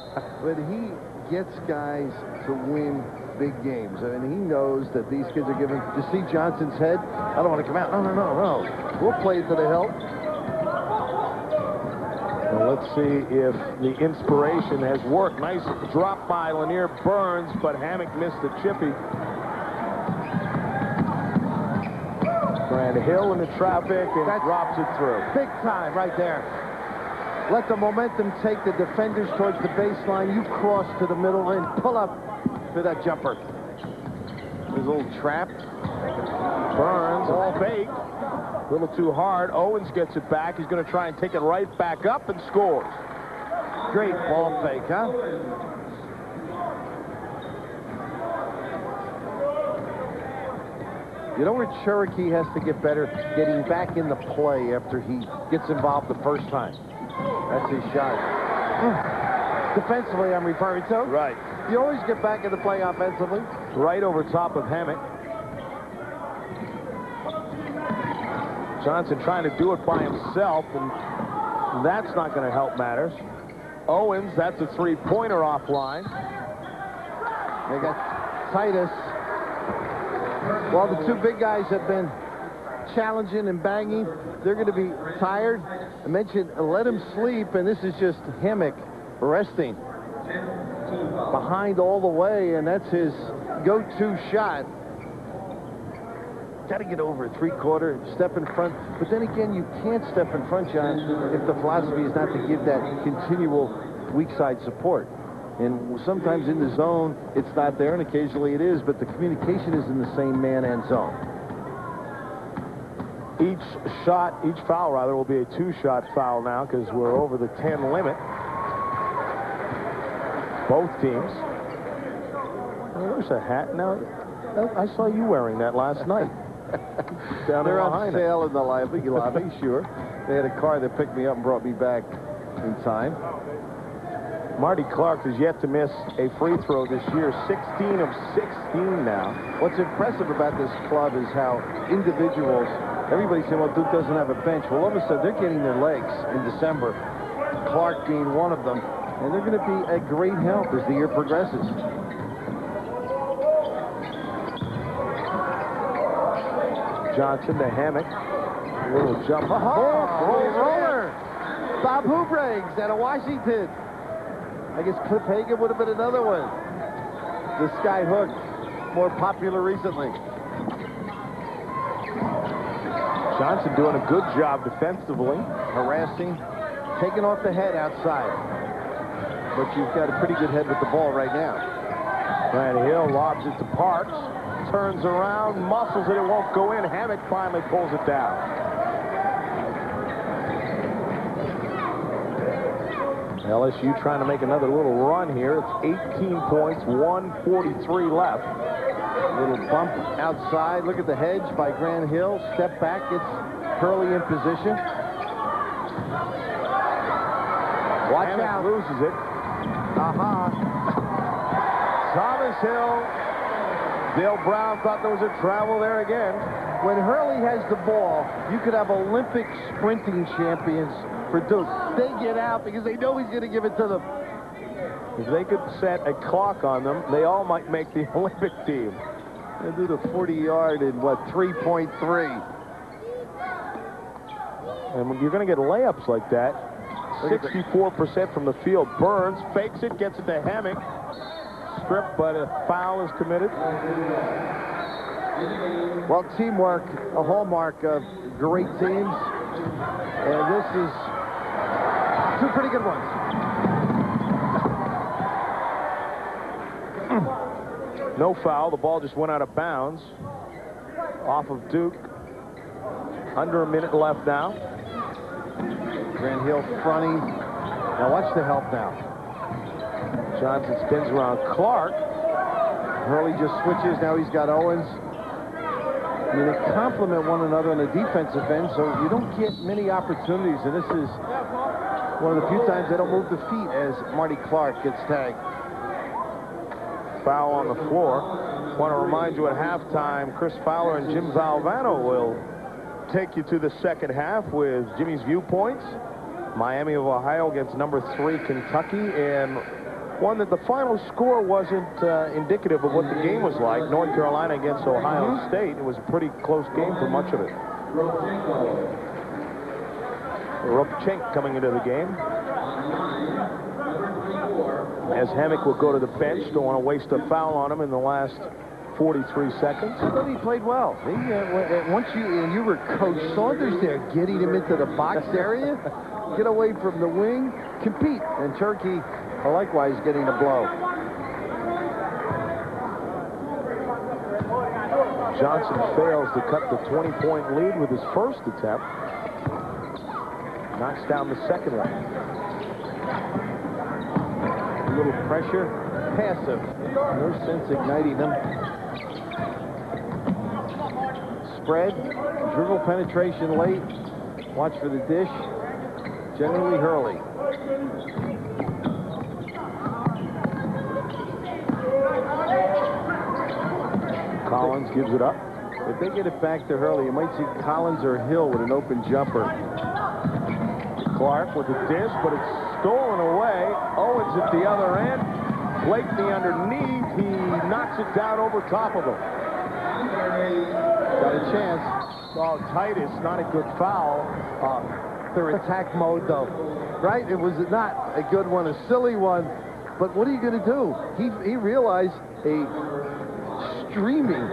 Speaker 2: But he gets guys to win big games. I mean, he knows that these kids are giving. You see Johnson's head? I don't want to come out. No. We'll play it to the hill.
Speaker 1: Well, let's see if the inspiration has worked. Nice drop by Lanier Burns, but Hammock missed the chippy. Grant Hill in the traffic and drops it through.
Speaker 2: Big time right there. Let the momentum take the defenders towards the baseline. You cross to the middle and pull up for that jumper. There's a little trap.
Speaker 1: Burns, all fake. A little too hard. Owens gets it back. He's going to try and take it right back up and scores.
Speaker 2: Great ball fake, huh? You know where Cherokee has to get better? Getting back in the play after he gets involved the first time. That's his shot. Defensively, I'm referring to.
Speaker 1: Right.
Speaker 2: You always get back in the play offensively.
Speaker 1: Right over top of Hammock. Johnson trying to do it by himself, and that's not going to help matters. Owens, that's a three-pointer offline.
Speaker 2: They got Titus. While the 2 big guys have been challenging and banging, they're going to be tired. I mentioned let him sleep, and this is just Hammock resting behind all the way, and that's his go-to shot. Got to get over 3-quarter, step in front. But then again, you can't step in front, John, if the philosophy is not to give that continual weak side support. And sometimes in the zone, it's not there, and occasionally it is, but the communication is in the same man and zone.
Speaker 1: Each foul rather, will be a 2-shot foul now because we're over the 10 limit. Both teams. Oh, there's a hat now. I saw you wearing that last night.
Speaker 2: They're on sale in the lobby, sure. They had a car that picked me up and brought me back in time.
Speaker 1: Marty Clark has yet to miss a free throw this year. 16 of 16 now.
Speaker 2: What's impressive about this club is how individuals, everybody saying, well, Duke doesn't have a bench. Well, all of a sudden, they're getting their legs in December. Clark being one of them. And they're going to be a great help as the year progresses.
Speaker 1: Johnson to Hammock. A little jump.
Speaker 2: Roller. Bob Hubriggs out of Washington. I guess Cliff Hagan would have been another one. The sky hook, more popular recently.
Speaker 1: Johnson doing a good job defensively.
Speaker 2: Harassing, taking off the head outside. But you've got a pretty good head with the ball right now.
Speaker 1: Grant Hill lobs it to Parks. Turns around, muscles it, it won't go in. Hammock finally pulls it down. LSU trying to make another little run here. It's 18 points, 1:43 left.
Speaker 2: Little bump outside. Look at the hedge by Grant Hill. Step back, gets Hurley in position. Watch
Speaker 1: Hammock
Speaker 2: out.
Speaker 1: loses it. Thomas Hill. Dale Brown thought there was a travel there again.
Speaker 2: When Hurley has the ball, you could have Olympic sprinting champions for Duke. They get out because they know he's going to give it to them.
Speaker 1: If they could set a clock on them, they all might make the Olympic team.
Speaker 2: They do the 40-yard in, what, 3.3.
Speaker 1: And when you're going to get layups like that, 64% from the field. Burns fakes it, gets it to Hammock. Stripped, but a foul is committed.
Speaker 2: Well, teamwork, a hallmark of great teams. And this is two pretty good ones.
Speaker 1: No foul. The ball just went out of bounds. Off of Duke. Under a minute left now.
Speaker 2: Grant Hill fronting. Now watch the help now.
Speaker 1: Johnson spins around Clark.
Speaker 2: Hurley just switches. Now he's got Owens. I mean, they complement one another on the defensive end, so you don't get many opportunities. And this is one of the few times they don't move the feet as Marty Clark gets tagged.
Speaker 1: Foul on the floor. Want to remind you at halftime, Chris Fowler and Jim Valvano will take you to the second half with Jimmy's viewpoints. Miami of Ohio against number 3 Kentucky, and one that the final score wasn't indicative of what the game was like. North Carolina against Ohio State. It was a pretty close game for much of it. Ropchenko coming into the game. As Hammock will go to the bench. Don't want to waste a foul on him in the last 43 seconds.
Speaker 2: I thought he played well. Once you were Coach Saunders there, getting him into the box area, get away from the wing, compete. And Turkey, likewise, getting a blow.
Speaker 1: Johnson fails to cut the 20-point lead with his first attempt. Knocks down the second one.
Speaker 2: A little pressure, passive. No sense igniting them. Spread, dribble penetration late. Watch for the dish. Generally Hurley.
Speaker 1: Collins gives it up.
Speaker 2: If they get it back to Hurley, you might see Collins or Hill with an open jumper.
Speaker 1: Clark with the dish, but it's stolen away. Owens at the other end. Blakeney underneath. He knocks it down over top of him.
Speaker 2: Got a chance.
Speaker 1: Oh, Titus, not a good foul.
Speaker 2: Their attack mode, though. Right? It was not a good one, a silly one. But what are you going to do? He realized a streaming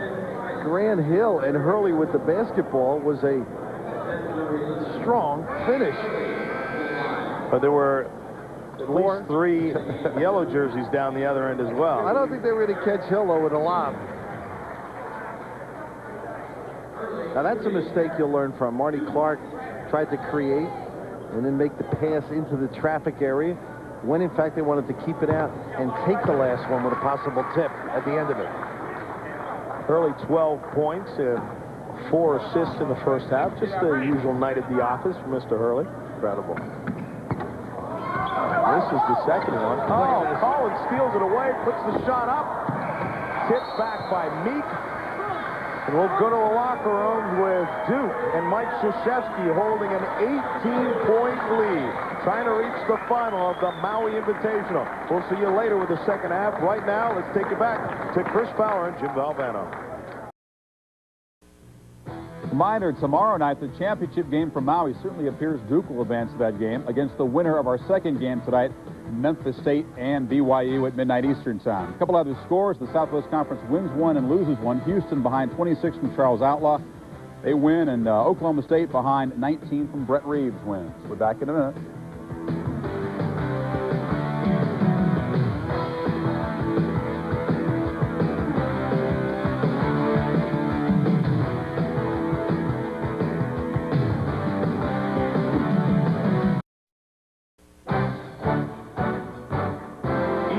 Speaker 2: Grant Hill and Hurley with the basketball was a strong finish.
Speaker 1: But there were at least 3 yellow jerseys down the other end as well.
Speaker 2: I don't think they were going to catch Hill, though, with a lob. Now, that's a mistake you'll learn from. Marty Clark tried to create and then make the pass into the traffic area when, in fact, they wanted to keep it out and take the last one with a possible tip at the end of it.
Speaker 1: Early 12 points and 4 assists in the first half. Just the usual night at the office for Mr. Hurley. Incredible. This is the second one. Oh, Collins steals it away, puts the shot up. Tipped back by Meek. And we'll go to a locker room with Duke and Mike Krzyzewski holding an 18-point lead, trying to reach the final of the Maui Invitational. We'll see you later with the second half. Right now, let's take you back to Chris Fowler and Jim Valvano.
Speaker 5: Reminder, tomorrow night, the championship game for Maui. Certainly appears Duke will advance to that game against the winner of our second game tonight, Memphis State and BYU at midnight Eastern time. A couple other scores. The Southwest Conference wins 1 and loses 1. Houston behind 26 from Charles Outlaw. They win, and Oklahoma State behind 19 from Brett Reeves wins. We're back in a minute.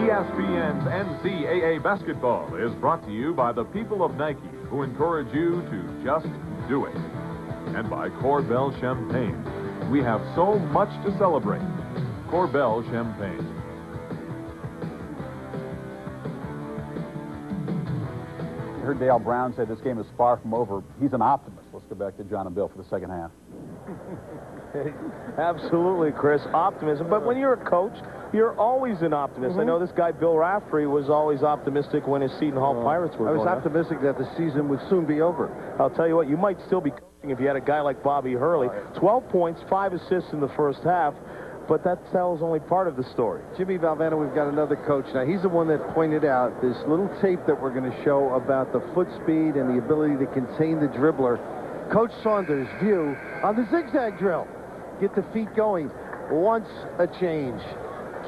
Speaker 6: ESPN's NCAA basketball is brought to you by the people of Nike, who encourage you to just do it. And by Corbel Champagne. We have so much to celebrate. Corbel Champagne.
Speaker 5: heard Dale Brown say this game is far from over. He's an optimist. Let's go back to John and Bill for the second half.
Speaker 1: Absolutely, Chris. Optimism. But when you're a coach, you're always an optimist. I know this guy, Bill Raftery, was always optimistic when his Seton Hall Pirates were
Speaker 2: I was
Speaker 1: going
Speaker 2: optimistic that the season would soon be over.
Speaker 1: I'll tell you what, you might still be coaching if you had a guy like Bobby Hurley. 12 points, 5 assists in the first half, but that tells only part of the story.
Speaker 2: Jimmy Valvano, we've got another coach. Now, he's the one that pointed out this little tape that we're going to show about the foot speed and the ability to contain the dribbler. Coach Saunders' view on the zigzag drill. Get the feet going. Once a change.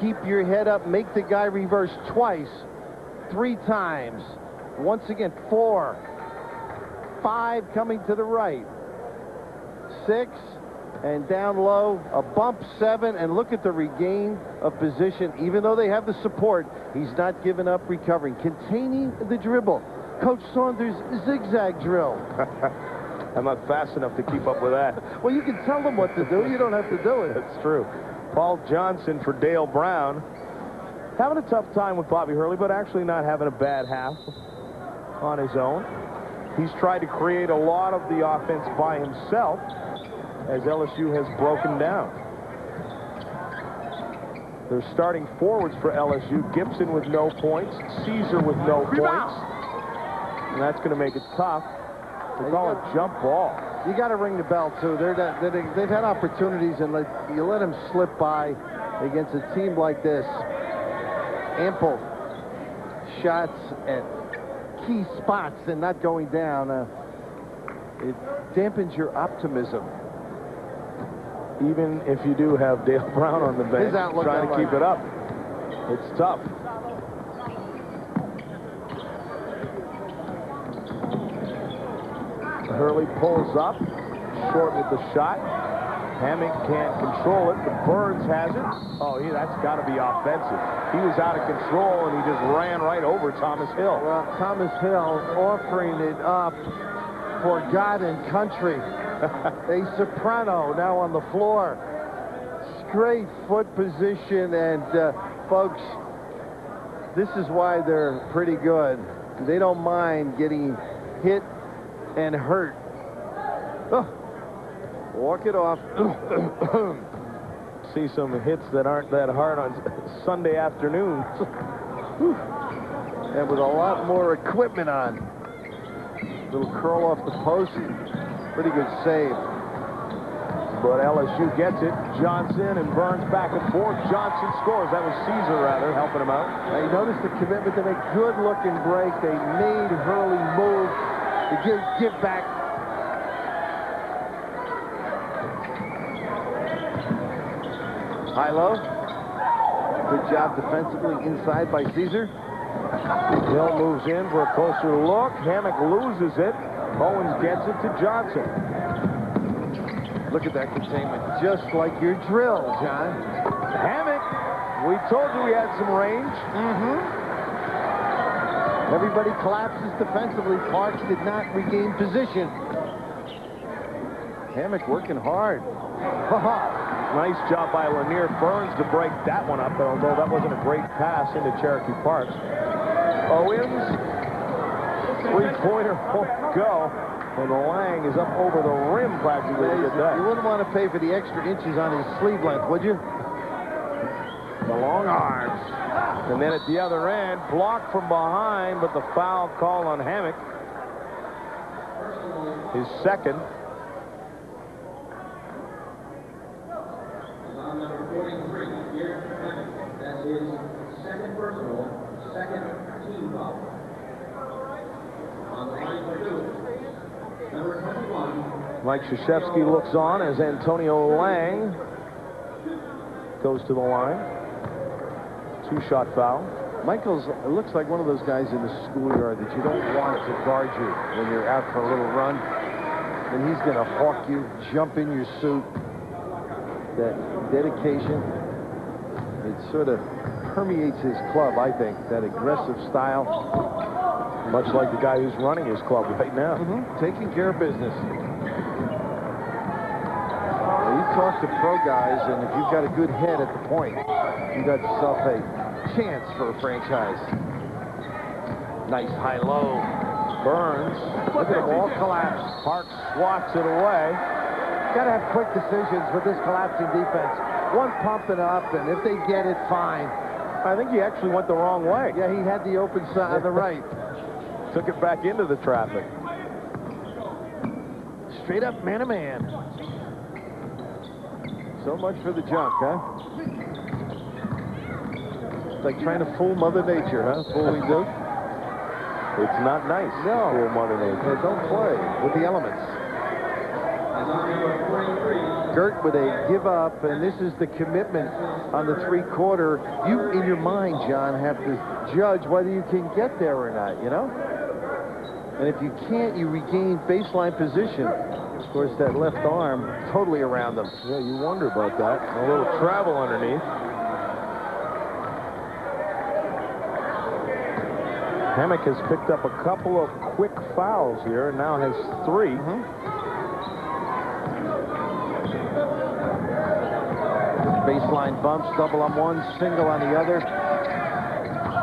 Speaker 2: Keep your head up. Make the guy reverse twice. 3 times. Once again, 4. 5 coming to the right. 6. And down low, a bump 7. And look at the regain of position. Even though they have the support, he's not giving up recovering. Containing the dribble. Coach Saunders' zigzag drill.
Speaker 1: I'm not fast enough to keep up with that.
Speaker 2: Well, you can tell them what to do. You don't have to do it.
Speaker 1: That's true. Paul Johnson for Dale Brown. Having a tough time with Bobby Hurley, but actually not having a bad half on his own. He's tried to create a lot of the offense by himself as LSU has broken down. They're starting forwards for LSU. Gibson with no points. Caesar with no points. And that's going to make it tough. They call it jump ball.
Speaker 2: You got to ring the bell, too. They've had opportunities, and you let them slip by against a team like this. Ample shots at key spots and not going down. It dampens your optimism.
Speaker 1: Even if you do have Dale Brown on the bench trying to keep it up. It's tough. Hurley pulls up, short with the shot. Hammock can't control it, but Burns has it. Oh, that's got to be offensive. He was out of control, and he just ran right over Thomas Hill.
Speaker 2: Well, Thomas Hill offering it up for God and country. A soprano now on the floor. Straight foot position, and folks, this is why they're pretty good. They don't mind getting hit and hurt. Walk it off.
Speaker 1: See some hits that aren't that hard on Sunday afternoons.
Speaker 2: And with a lot more equipment on. Little curl off the post. Pretty good save.
Speaker 1: But LSU gets it. Johnson and Burns back and forth. Johnson scores. That was Caesar, rather, helping him out.
Speaker 2: Now, you notice the commitment to make good-looking break. They made Hurley move. Give back. High-low. Good job defensively inside by Caesar.
Speaker 1: Hill moves in for a closer look. Hammock loses it. Owens gets it to Johnson.
Speaker 2: Look at that containment. Just like your drill, John.
Speaker 1: Hammock. We told you we had some range.
Speaker 2: Everybody collapses defensively. Parks did not regain position. Hammock working hard.
Speaker 1: Nice job by Lanier Burns to break that one up, although that wasn't a great pass into Cherokee Parks. Owens, three-pointer won't go, and Lang is up over the rim practically to get that.
Speaker 2: You wouldn't want to pay for the extra inches on his sleeve length, would you?
Speaker 1: The long arms. And then at the other end, blocked from behind, but the foul call on Hammock. His second.
Speaker 7: On number 43, Garrett Hammock. That's his second personal, second team foul. On the line for two, number 21.
Speaker 1: Mike Krzyzewski looks on as Antonio Lang goes to the line. Two-shot foul.
Speaker 2: Michael's looks like one of those guys in the schoolyard that you don't want to guard you when you're out for a little run. And he's going to hawk you, jump in your suit. That dedication, it sort of permeates his club, I think. That aggressive style.
Speaker 1: Much like the guy who's running his club right now.
Speaker 2: Taking care of business. You talk to pro guys, and if you've got a good head at the point, you got yourself a chance for a franchise. Nice high-low.
Speaker 1: Burns. Look at the ball collapse. Parks swats it away.
Speaker 2: Got to have quick decisions with this collapsing defense. One pumping up, and if they get it, fine.
Speaker 1: I think he actually went the wrong way.
Speaker 2: Yeah, he had the open side on the right.
Speaker 1: Took it back into the traffic.
Speaker 2: Straight up man-to-man. So much for the junk, huh? It's like trying to fool Mother Nature, huh? Fooling Duke.
Speaker 1: It's not nice.
Speaker 2: No.
Speaker 1: Fool Mother Nature.
Speaker 2: Don't play with the elements. Gert with a give up, and this is the commitment on the three-quarter. You, in your mind, John, have to judge whether you can get there or not, you know? And if you can't, you regain baseline position. Of course, that left arm totally around them.
Speaker 1: Yeah, you wonder about that. A little travel underneath. Hammock has picked up a couple of quick fouls here and now has 3.
Speaker 2: Baseline bumps, double on one, single on the other.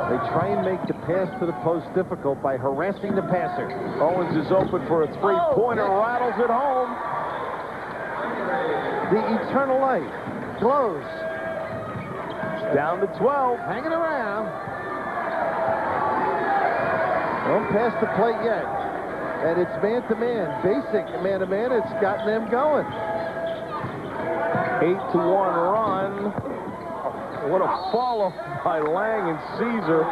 Speaker 2: They try and make the pass to the post difficult by harassing the passer.
Speaker 1: Owens is open for a three-pointer, rattles it home.
Speaker 2: The eternal light glows.
Speaker 1: Down to 12.
Speaker 2: Hanging around. Don't pass the plate yet. And it's man-to-man. Basic man-to-man. It's gotten them going.
Speaker 1: 8-1 run. What a follow by Lang and Caesar.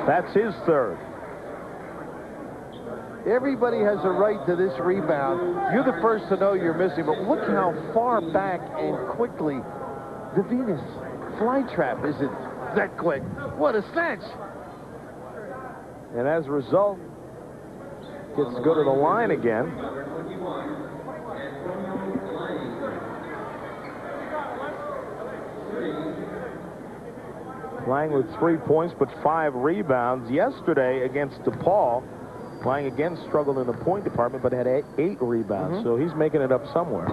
Speaker 1: That's his 3rd.
Speaker 2: Everybody has a right to this rebound. You're the first to know you're missing, but look how far back and quickly the Venus flytrap isn't that quick. What a snatch.
Speaker 1: And as a result, gets to go to the line again. Lang with 3 points, but 5 rebounds. Yesterday against DePaul, Lang again struggled in the point department, but had 8 rebounds, so he's making it up somewhere.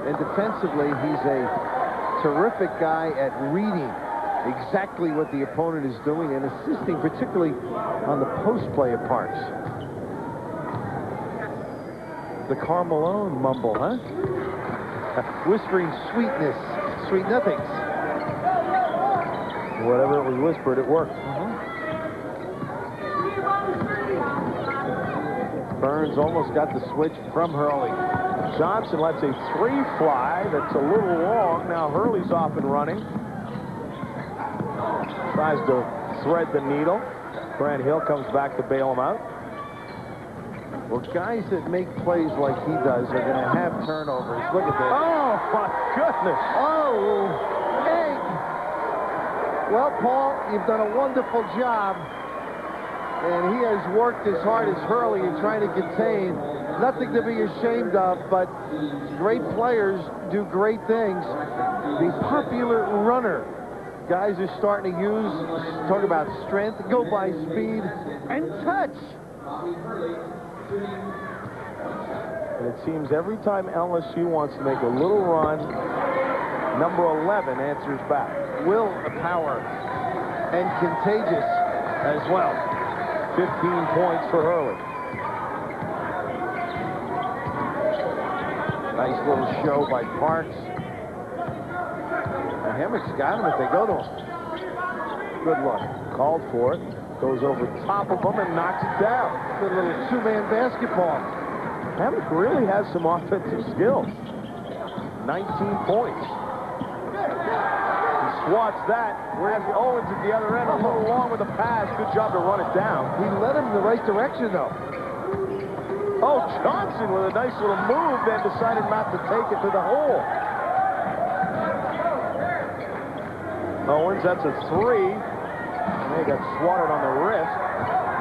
Speaker 2: And defensively, he's a terrific guy at reading exactly what the opponent is doing and assisting, particularly on the post play of Parks. The Carmelone mumble, huh? Whispering sweetness, sweet nothings.
Speaker 1: Whatever it was whispered, it worked.
Speaker 2: Burns almost got the switch from Hurley.
Speaker 1: Johnson lets a 3 fly. That's a little long. Now Hurley's off and running. Tries to thread the needle. Grant Hill comes back to bail him out.
Speaker 2: Well, guys that make plays like he does are going to have turnovers. Look at this.
Speaker 1: Oh, my goodness.
Speaker 2: Oh, hey. Well, Paul, you've done a wonderful job. And he has worked as hard as Hurley in trying to contain. Nothing to be ashamed of, but great players do great things. The popular runner. Guys are starting to use, talk about strength, go by speed, and touch.
Speaker 1: And it seems every time LSU wants to make a little run, number 11 answers back.
Speaker 2: Will, power, and contagious as well.
Speaker 1: 15 points for Hurley.
Speaker 2: Nice little show by Parks. Now, Hammock's got him if they go to him. Good luck.
Speaker 1: Called for it. Goes over top of him and knocks it down.
Speaker 2: Good little 2-man basketball.
Speaker 1: Hammock really has some offensive skills. 19 points. He swats that. Whereas Owens at the other end, a little long with the pass. Good job to run it down.
Speaker 2: He led him in the right direction, though.
Speaker 1: Oh, Johnson with a nice little move, then decided not to take it to the hole. Owens, that's a 3. And they got swatted on the wrist.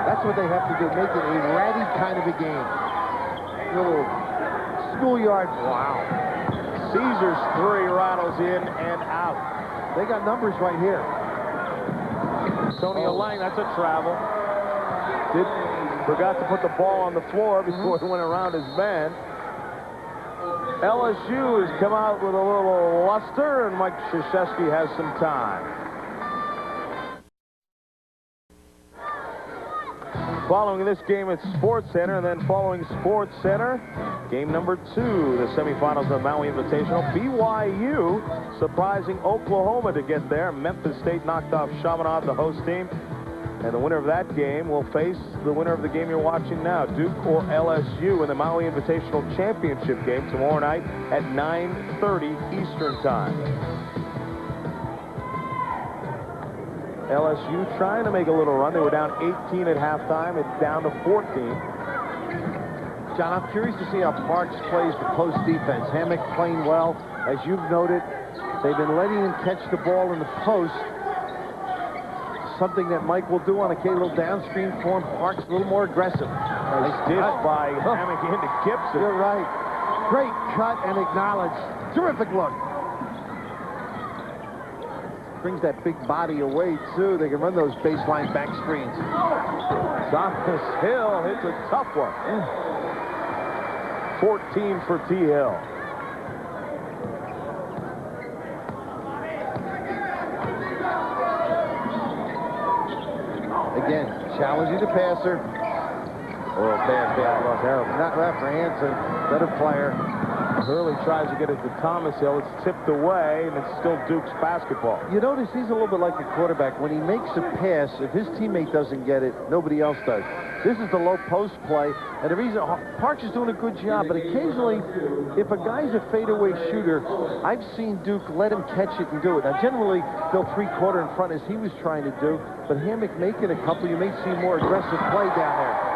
Speaker 2: That's what they have to do, make it a ratty kind of a game. Little schoolyard. Wow.
Speaker 1: Caesar's 3 rattles in and out.
Speaker 2: They got numbers right here.
Speaker 1: Antonio Lang, that's a travel. Forgot to put the ball on the floor before he went around his man. LSU has come out with a little luster, and Mike Krzyzewski has some time. Following this game at Sports Center, and then following Sports Center, game number 2, the semifinals of the Maui Invitational. BYU surprising Oklahoma to get there. Memphis State knocked off Chaminade, the host team. And the winner of that game will face the winner of the game you're watching now, Duke or LSU, in the Maui Invitational Championship game tomorrow night at 9:30 Eastern Time. LSU trying to make a little run. They were down 18 at halftime. It's down to 14.
Speaker 2: John, I'm curious to see how Parks plays the post defense. Hammock playing well. As you've noted, they've been letting him catch the ball in the post. Something that Mike will do on a little downstream form. Parks a little more aggressive.
Speaker 1: Nice dish by Hammock into Gibson.
Speaker 2: You're right. Great cut and acknowledge. Terrific look. Brings that big body away, too. They can run those baseline back screens.
Speaker 1: Thomas Hill hits a tough one. 14 for T. Hill.
Speaker 2: Again, challenging the passer. Oh, bad look. Terrible. Not left for Hanson. Better player.
Speaker 1: Hurley tries to get it to Thomas Hill. It's tipped away, and it's still Duke's basketball.
Speaker 2: You notice he's a little bit like a quarterback. When he makes a pass, if his teammate doesn't get it, nobody else does. This is the low post play, and the reason Parks is doing a good job, but occasionally, if a guy's a fadeaway shooter, I've seen Duke let him catch it and do it. Now, generally, they'll three-quarter in front as he was trying to do, but Hammock making a couple, you may see more aggressive play down there.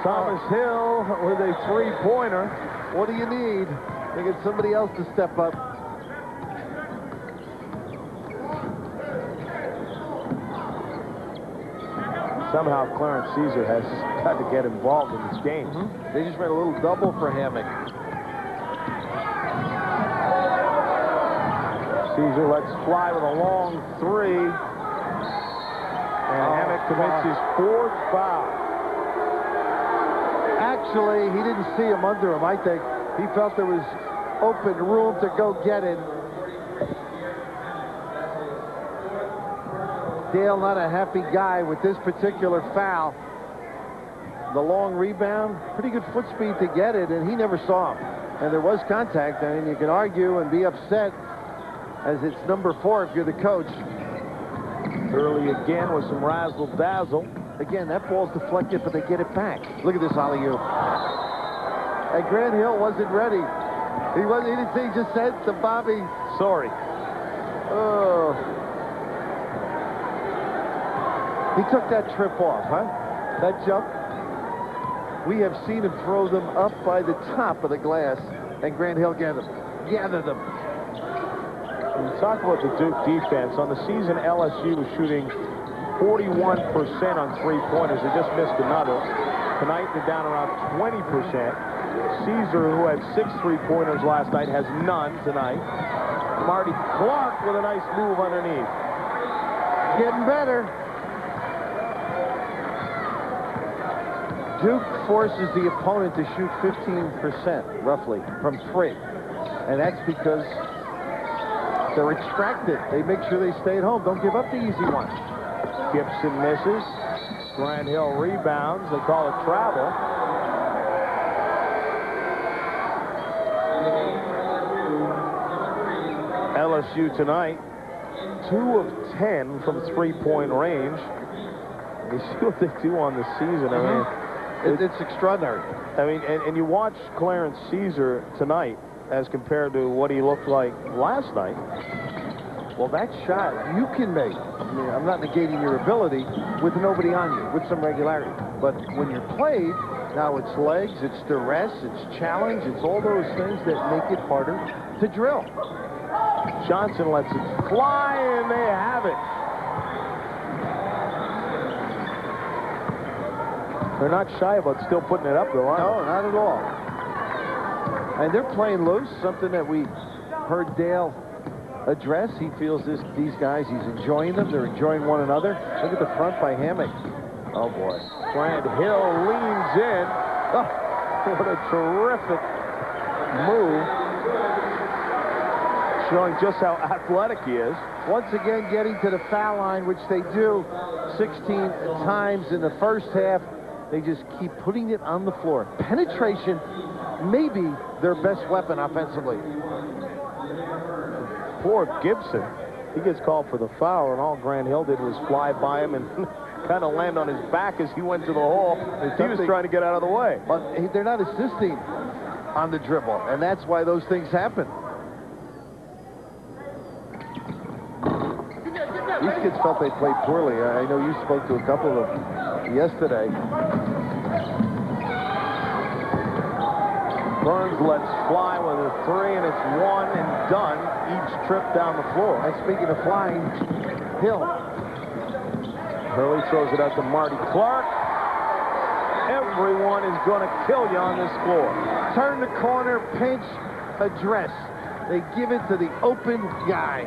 Speaker 1: Thomas Hill with a three-pointer.
Speaker 2: What do you need? They get somebody else to step up.
Speaker 1: Somehow Clarence Caesar has got to get involved in this game.
Speaker 2: They just ran a little double for Hammock.
Speaker 1: Caesar lets fly with a long three. And Hammock commits his 4th foul.
Speaker 2: Actually, he didn't see him under him. I think he felt there was open room to go get it. Dale, not a happy guy with this particular foul. The long rebound, pretty good foot speed to get it, and he never saw him. And there was contact, and you can argue and be upset as it's number 4 if you're the coach.
Speaker 1: Early again with some razzle-dazzle.
Speaker 2: Again, that ball's deflected, but they get it back. Look at this alley-oop. And Grant Hill wasn't ready. He didn't see, he just said to Bobby,
Speaker 1: sorry.
Speaker 2: Oh. He took that trip off, huh? That jump. We have seen him throw them up by the top of the glass, and Grant Hill gather them.
Speaker 1: When you talk about the Duke defense, on the season LSU was shooting 41% on three-pointers. They just missed another. Tonight they're down around 20%. Caesar, who had 6 three-pointers last night, has none tonight. Marty Clark with a nice move underneath.
Speaker 2: Getting better. Duke forces the opponent to shoot 15%, roughly, from 3. And that's because they're extracted. They make sure they stay at home. Don't give up the easy one.
Speaker 1: Gibson misses. Grant Hill rebounds. They call it travel. LSU tonight, 2 of 10 from three-point range. You see what they do on the season. I mean,
Speaker 2: it's extraordinary.
Speaker 1: I mean, and you watch Clarence Caesar tonight as compared to what he looked like last night.
Speaker 2: Well, that shot you can make. I mean, I'm not negating your ability with nobody on you, with some regularity. But when you're played, now it's legs, it's duress, it's challenge, it's all those things that make it harder to drill.
Speaker 1: Johnson lets it fly, and they have it. They're not shy about still putting it up, though, are they?
Speaker 2: No, not at all. And they're playing loose, something that we heard Dale address. He feels these guys, he's enjoying them. They're enjoying one another. Look at the front by Hammock. Oh, boy.
Speaker 1: Grant Hill leans in. Oh, what a terrific move. showing just how athletic he is.
Speaker 2: Once again, getting to the foul line, which they do 16 times in the first half. They just keep putting it on the floor. Penetration, maybe their best weapon offensively.
Speaker 1: Poor Gibson. He gets called for the foul, and all Grant Hill did was fly by him and kind of land on his back as he went to the hole. He was trying to get out of the way.
Speaker 2: But they're not assisting on the dribble, and that's why those things happen. These kids felt they played poorly. I know you spoke to a couple of them yesterday.
Speaker 1: Burns lets fly with a three, and it's one and done each trip down the floor.
Speaker 2: And speaking of flying, Hill.
Speaker 1: Hurley throws it out to Marty Clark. Everyone is going to kill you on this floor.
Speaker 2: Turn the corner, pinch, address. They give it to the open guy.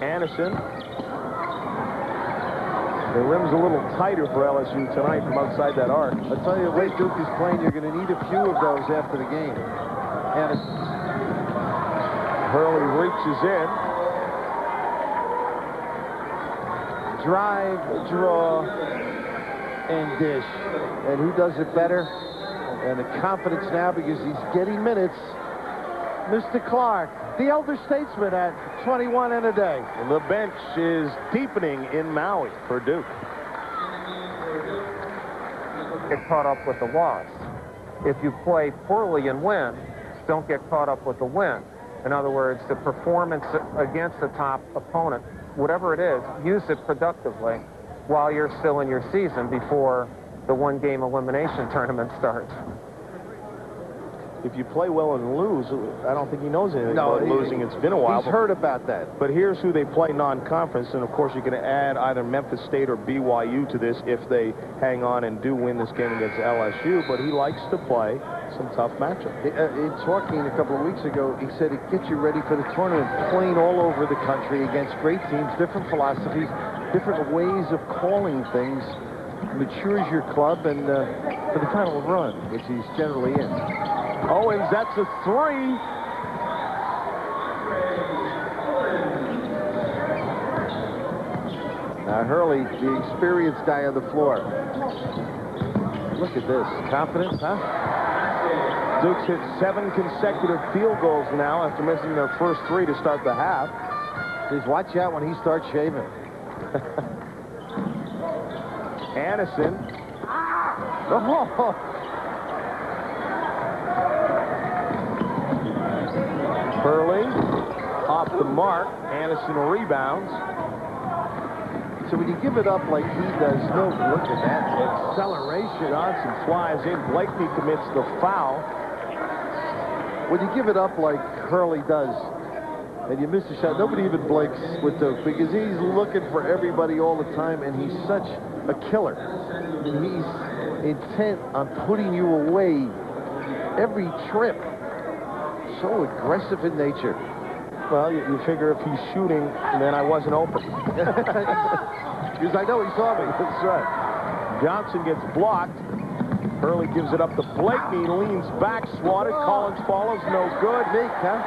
Speaker 1: Anderson. The rim's a little tighter for LSU tonight from outside that arc.
Speaker 2: I'll tell you, the way Duke is playing, you're going to need a few of those after the game. Anderson.
Speaker 1: Hurley reaches in.
Speaker 2: Drive, draw, and dish. And who does it better? And the confidence now because he's getting minutes. Mr. Clark, the elder statesman at 21 and a day.
Speaker 1: And the bench is deepening in Maui for Duke.
Speaker 8: Get caught up with the loss. If you play poorly and win, don't get caught up with the win. In other words, the performance against the top opponent, whatever it is, use it productively while you're still in your season before the one-game elimination tournament starts.
Speaker 1: If you play well and lose, I don't think he knows anything about losing. It's been a while.
Speaker 2: He's heard about that.
Speaker 1: But here's who they play non-conference, and of course you can add either Memphis State or BYU to this if they hang on and do win this game against LSU. But he likes to play some tough matchups.
Speaker 2: In talking a couple of weeks ago, he said it gets you ready for the tournament. Playing all over the country against great teams, different philosophies, different ways of calling things, matures your club, and for the final run, which he's generally in.
Speaker 1: Owens, that's a three.
Speaker 2: Now Hurley, the experienced guy on the floor. Look at this. Confidence, huh?
Speaker 1: Duke's hit 7 consecutive field goals now after missing their first 3 to start the half.
Speaker 2: Just watch out when he starts shaving.
Speaker 1: Anderson.
Speaker 2: Oh.
Speaker 1: Hurley off the mark. Anderson rebounds.
Speaker 2: So when you give it up like he does, no, look at that acceleration.
Speaker 1: Johnson flies in. Blakeney commits the foul.
Speaker 2: When you give it up like Hurley does, and you miss a shot, nobody even blinks with Duke because he's looking for everybody all the time, and he's such a killer. He's intent on putting you away every trip. So aggressive in nature.
Speaker 1: Well, you figure if he's shooting, then I wasn't open.
Speaker 2: Because I know he saw me.
Speaker 1: That's right. Johnson gets blocked. Hurley gives it up to Blakeney. Leans back, swatted. Collins follows. No good.
Speaker 2: Meek, huh?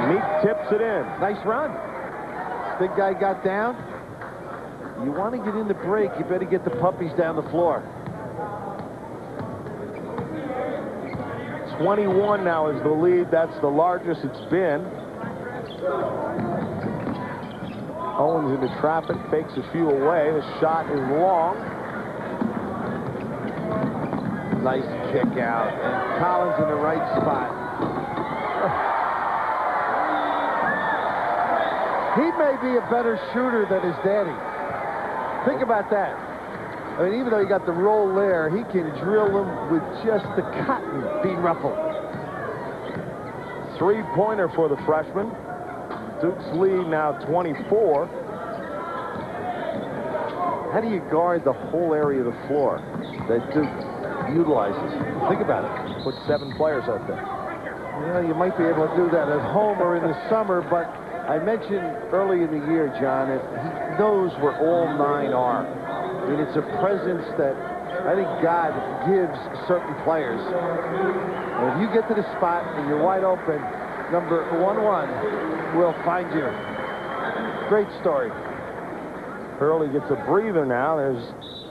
Speaker 1: Meek tips it in.
Speaker 2: Nice run. Big guy got down. You want to get in the break, you better get the puppies down the floor.
Speaker 1: 21 now is the lead. That's the largest it's been. Owens into traffic, fakes a few away. The shot is long.
Speaker 2: Nice kick out. And Collins in the right spot. He may be a better shooter than his daddy. Think about that. I mean, even though he got the roll there, he can drill them with just the cotton being ruffled.
Speaker 1: Three-pointer for the freshman. Duke's lead now 24.
Speaker 2: How do you guard the whole area of the floor that Duke utilizes? Think about it.
Speaker 1: Put 7 players out there.
Speaker 2: Well, you might be able to do that at home or in the summer, but I mentioned early in the year, John, that he knows where all 9 are. I mean, it's a presence that I think God gives certain players. And if you get to the spot and you're wide open, number 11 will find you. Great story.
Speaker 1: Hurley gets a breather now. There's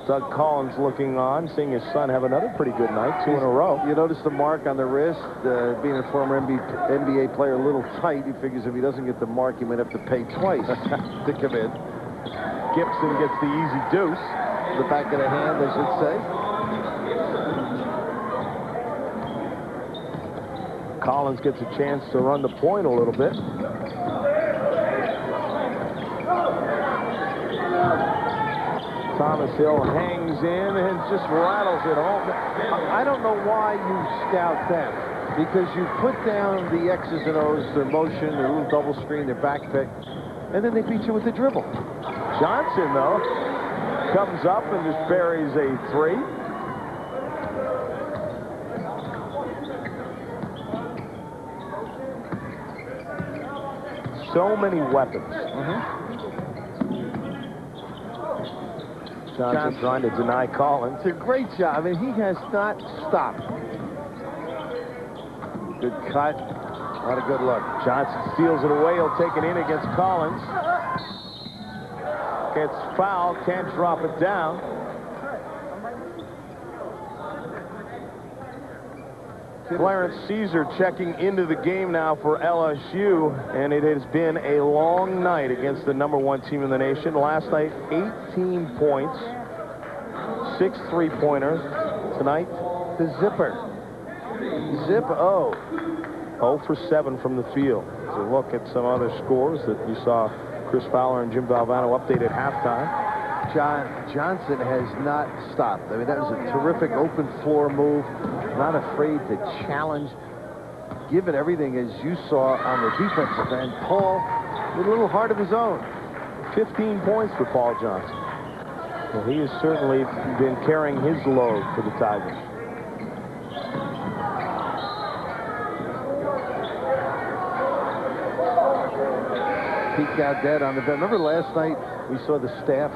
Speaker 1: Doug Collins looking on, seeing his son have another pretty good night, 2 in a row.
Speaker 2: You notice the mark on the wrist, being a former NBA player, a little tight. He figures if he doesn't get the mark, he might have to pay twice to come in.
Speaker 1: Gibson gets the easy deuce.
Speaker 2: The back of the hand, I should say.
Speaker 1: Collins gets a chance to run the point a little bit. Thomas Hill hangs in and just rattles it home.
Speaker 2: I don't know why you scout them, because you put down the X's and O's, their motion, their little double screen, their back pick, and then they beat you with the dribble.
Speaker 1: Johnson, though, comes up and just buries a 3. So many weapons. Johnson trying to deny Collins.
Speaker 2: It's a great job. I mean, he has not stopped. Good cut. Not a good look.
Speaker 1: Johnson steals it away. He'll take it in against Collins. Gets fouled. Can't drop it down. Clarence Caesar checking into the game now for LSU, and it has been a long night against the #1 team in the nation. Last night, 18 points, 6 3-pointers. Tonight,
Speaker 2: the zipper. Zip-O.
Speaker 1: 0 for 7 from the field. As a look at some other scores that you saw Chris Fowler and Jim Valvano update at halftime.
Speaker 2: Johnson has not stopped. I mean, that was a terrific open floor move. Not afraid to challenge. Give it everything, as you saw on the defensive end. Paul with a little heart of his own.
Speaker 1: 15 points for Paul Johnson. Well, he has certainly been carrying his load for the Tigers.
Speaker 2: Pete Gaudet on the bench. Remember last night we saw the staff,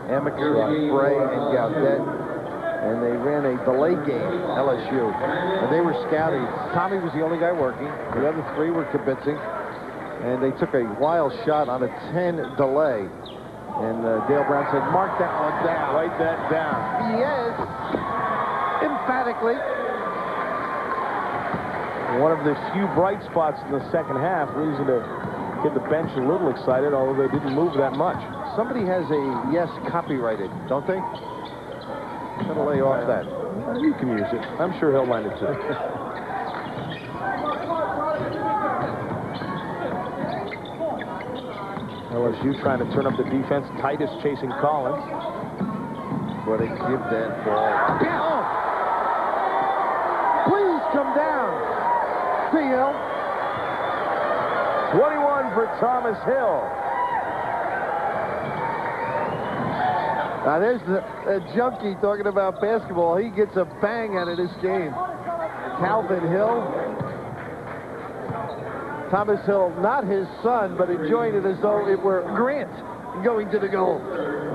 Speaker 2: Amaker, Bray, and Gaudet, and they ran a delay game, LSU, and they were scouting. Tommy was the only guy working. The other 3 were kibitzing, and they took a wild shot on a 10 delay. And Dale Brown said, mark that one down.
Speaker 1: Write that down.
Speaker 2: Yes, emphatically.
Speaker 1: One of the few bright spots in the second half. Reason to get the bench a little excited, although they didn't move that much.
Speaker 2: Somebody has a yes copyrighted, don't they? Gotta lay off that.
Speaker 1: You can use it. I'm sure he'll land it too. LSU trying to turn up the defense. Titus chasing Collins.
Speaker 2: But they give that ball. Oh! Please come down, Hill.
Speaker 1: 21 for Thomas Hill.
Speaker 2: Now there's the junkie talking about basketball. He gets a bang out of this game. Calvin Hill. Thomas Hill, not his son, but enjoying it as though it were Grant going to the goal.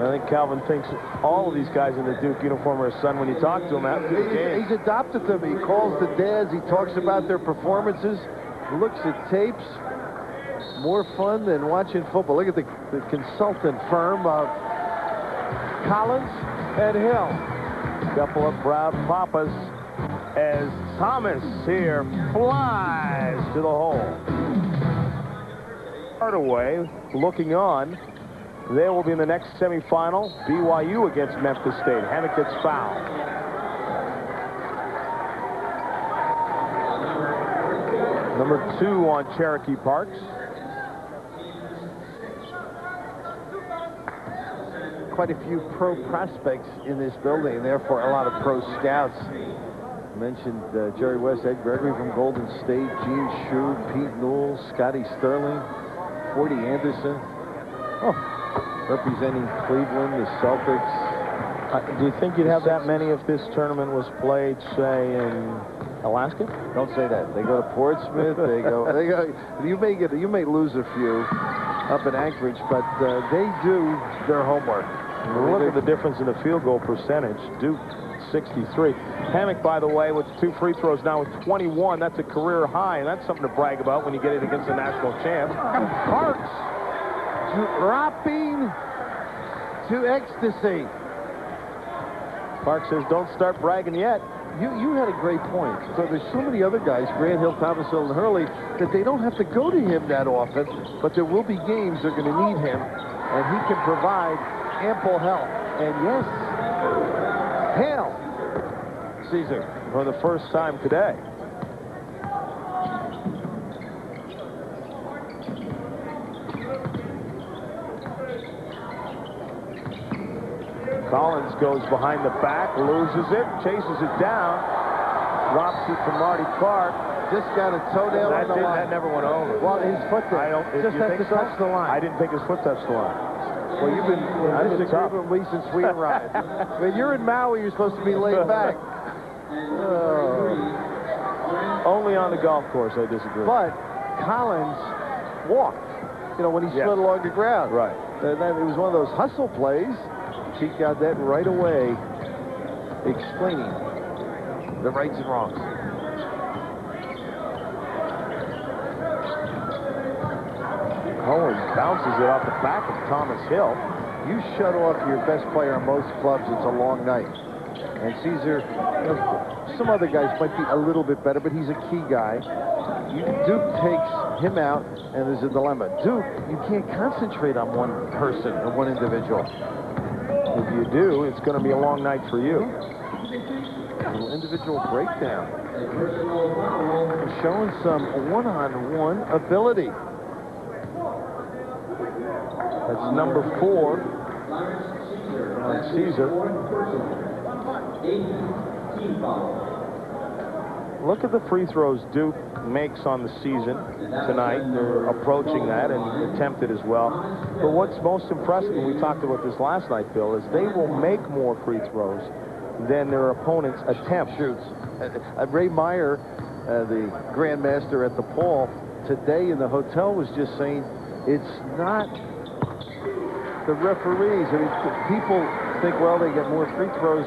Speaker 1: I think Calvin thinks all of these guys in the Duke uniform are his son when you talk to him after the game.
Speaker 2: He's adopted them. He calls the dads. He talks about their performances. Looks at tapes. More fun than watching football. Look at the consultant firm of Collins and Hill.
Speaker 1: Couple of proud papas as Thomas here flies to the hole. Hardaway looking on. They will be in the next semifinal. BYU against Memphis State. Hammock gets fouled. Number 2 on Cherokee Parks.
Speaker 2: Quite a few pro prospects in this building, and therefore a lot of pro scouts. I mentioned Jerry West, Ed Gregory from Golden State, Gene Shue, Pete Newell, Scotty Sterling, Forty Anderson. Oh, representing Cleveland, the Celtics.
Speaker 1: Do you think you'd have that many if this tournament was played, say, in Alaska?
Speaker 2: Don't say that. They go to Portsmouth. They go. You may lose a few up in Anchorage, but they do their homework.
Speaker 1: Look at the difference in the field goal percentage. Duke 63. Hammock, by the way, with 2 free throws now with 21. That's a career high, and that's something to brag about when you get it against the national champ.
Speaker 2: Parks dropping to ecstasy.
Speaker 1: Park says, don't start bragging yet.
Speaker 2: You had a great point. So there's so many other guys, Grant Hill, Thomas Hill, and Hurley, that they don't have to go to him that often, but there will be games they're going to need him, and he can provide ample help. And yes, hail Caesar
Speaker 1: For the first time today. Collins goes behind the back, loses it, chases it down, drops it to Marty Clark.
Speaker 2: just got a toenail on the line.
Speaker 1: That never went over.
Speaker 2: Well, his foot did. Just has to touch the line.
Speaker 1: I didn't think his foot touched the line.
Speaker 2: Well, you've been disagreeing with me since we arrived. When you're in Maui, you're supposed to be laid back.
Speaker 1: Only on the golf course I disagree.
Speaker 2: But Collins walked, you know, when he slid along the ground.
Speaker 1: Right.
Speaker 2: And then it was one of those hustle plays. He got that right away, explaining the rights and wrongs.
Speaker 1: Cohen bounces it off the back of Thomas Hill.
Speaker 2: You shut off your best player on most clubs, it's a long night. And Caesar, you know, some other guys might be a little bit better, but he's a key guy. Duke takes him out, and there's a dilemma. Duke, you can't concentrate on one person or one individual.
Speaker 1: If you do, it's going to be a long night for you.
Speaker 2: A little individual breakdown. And showing some one-on-one ability.
Speaker 1: That's number 4 on Caesar. Look at the free throws Duke makes on the season tonight. They're approaching that and attempted as well. But what's most impressive, and we talked about this last night, Bill, is they will make more free throws than their opponents attempt.
Speaker 2: Shoots. Ray Meyer, the grandmaster at the Paul, today in the hotel was just saying it's not the referees. I mean, people think, well, they get more free throws,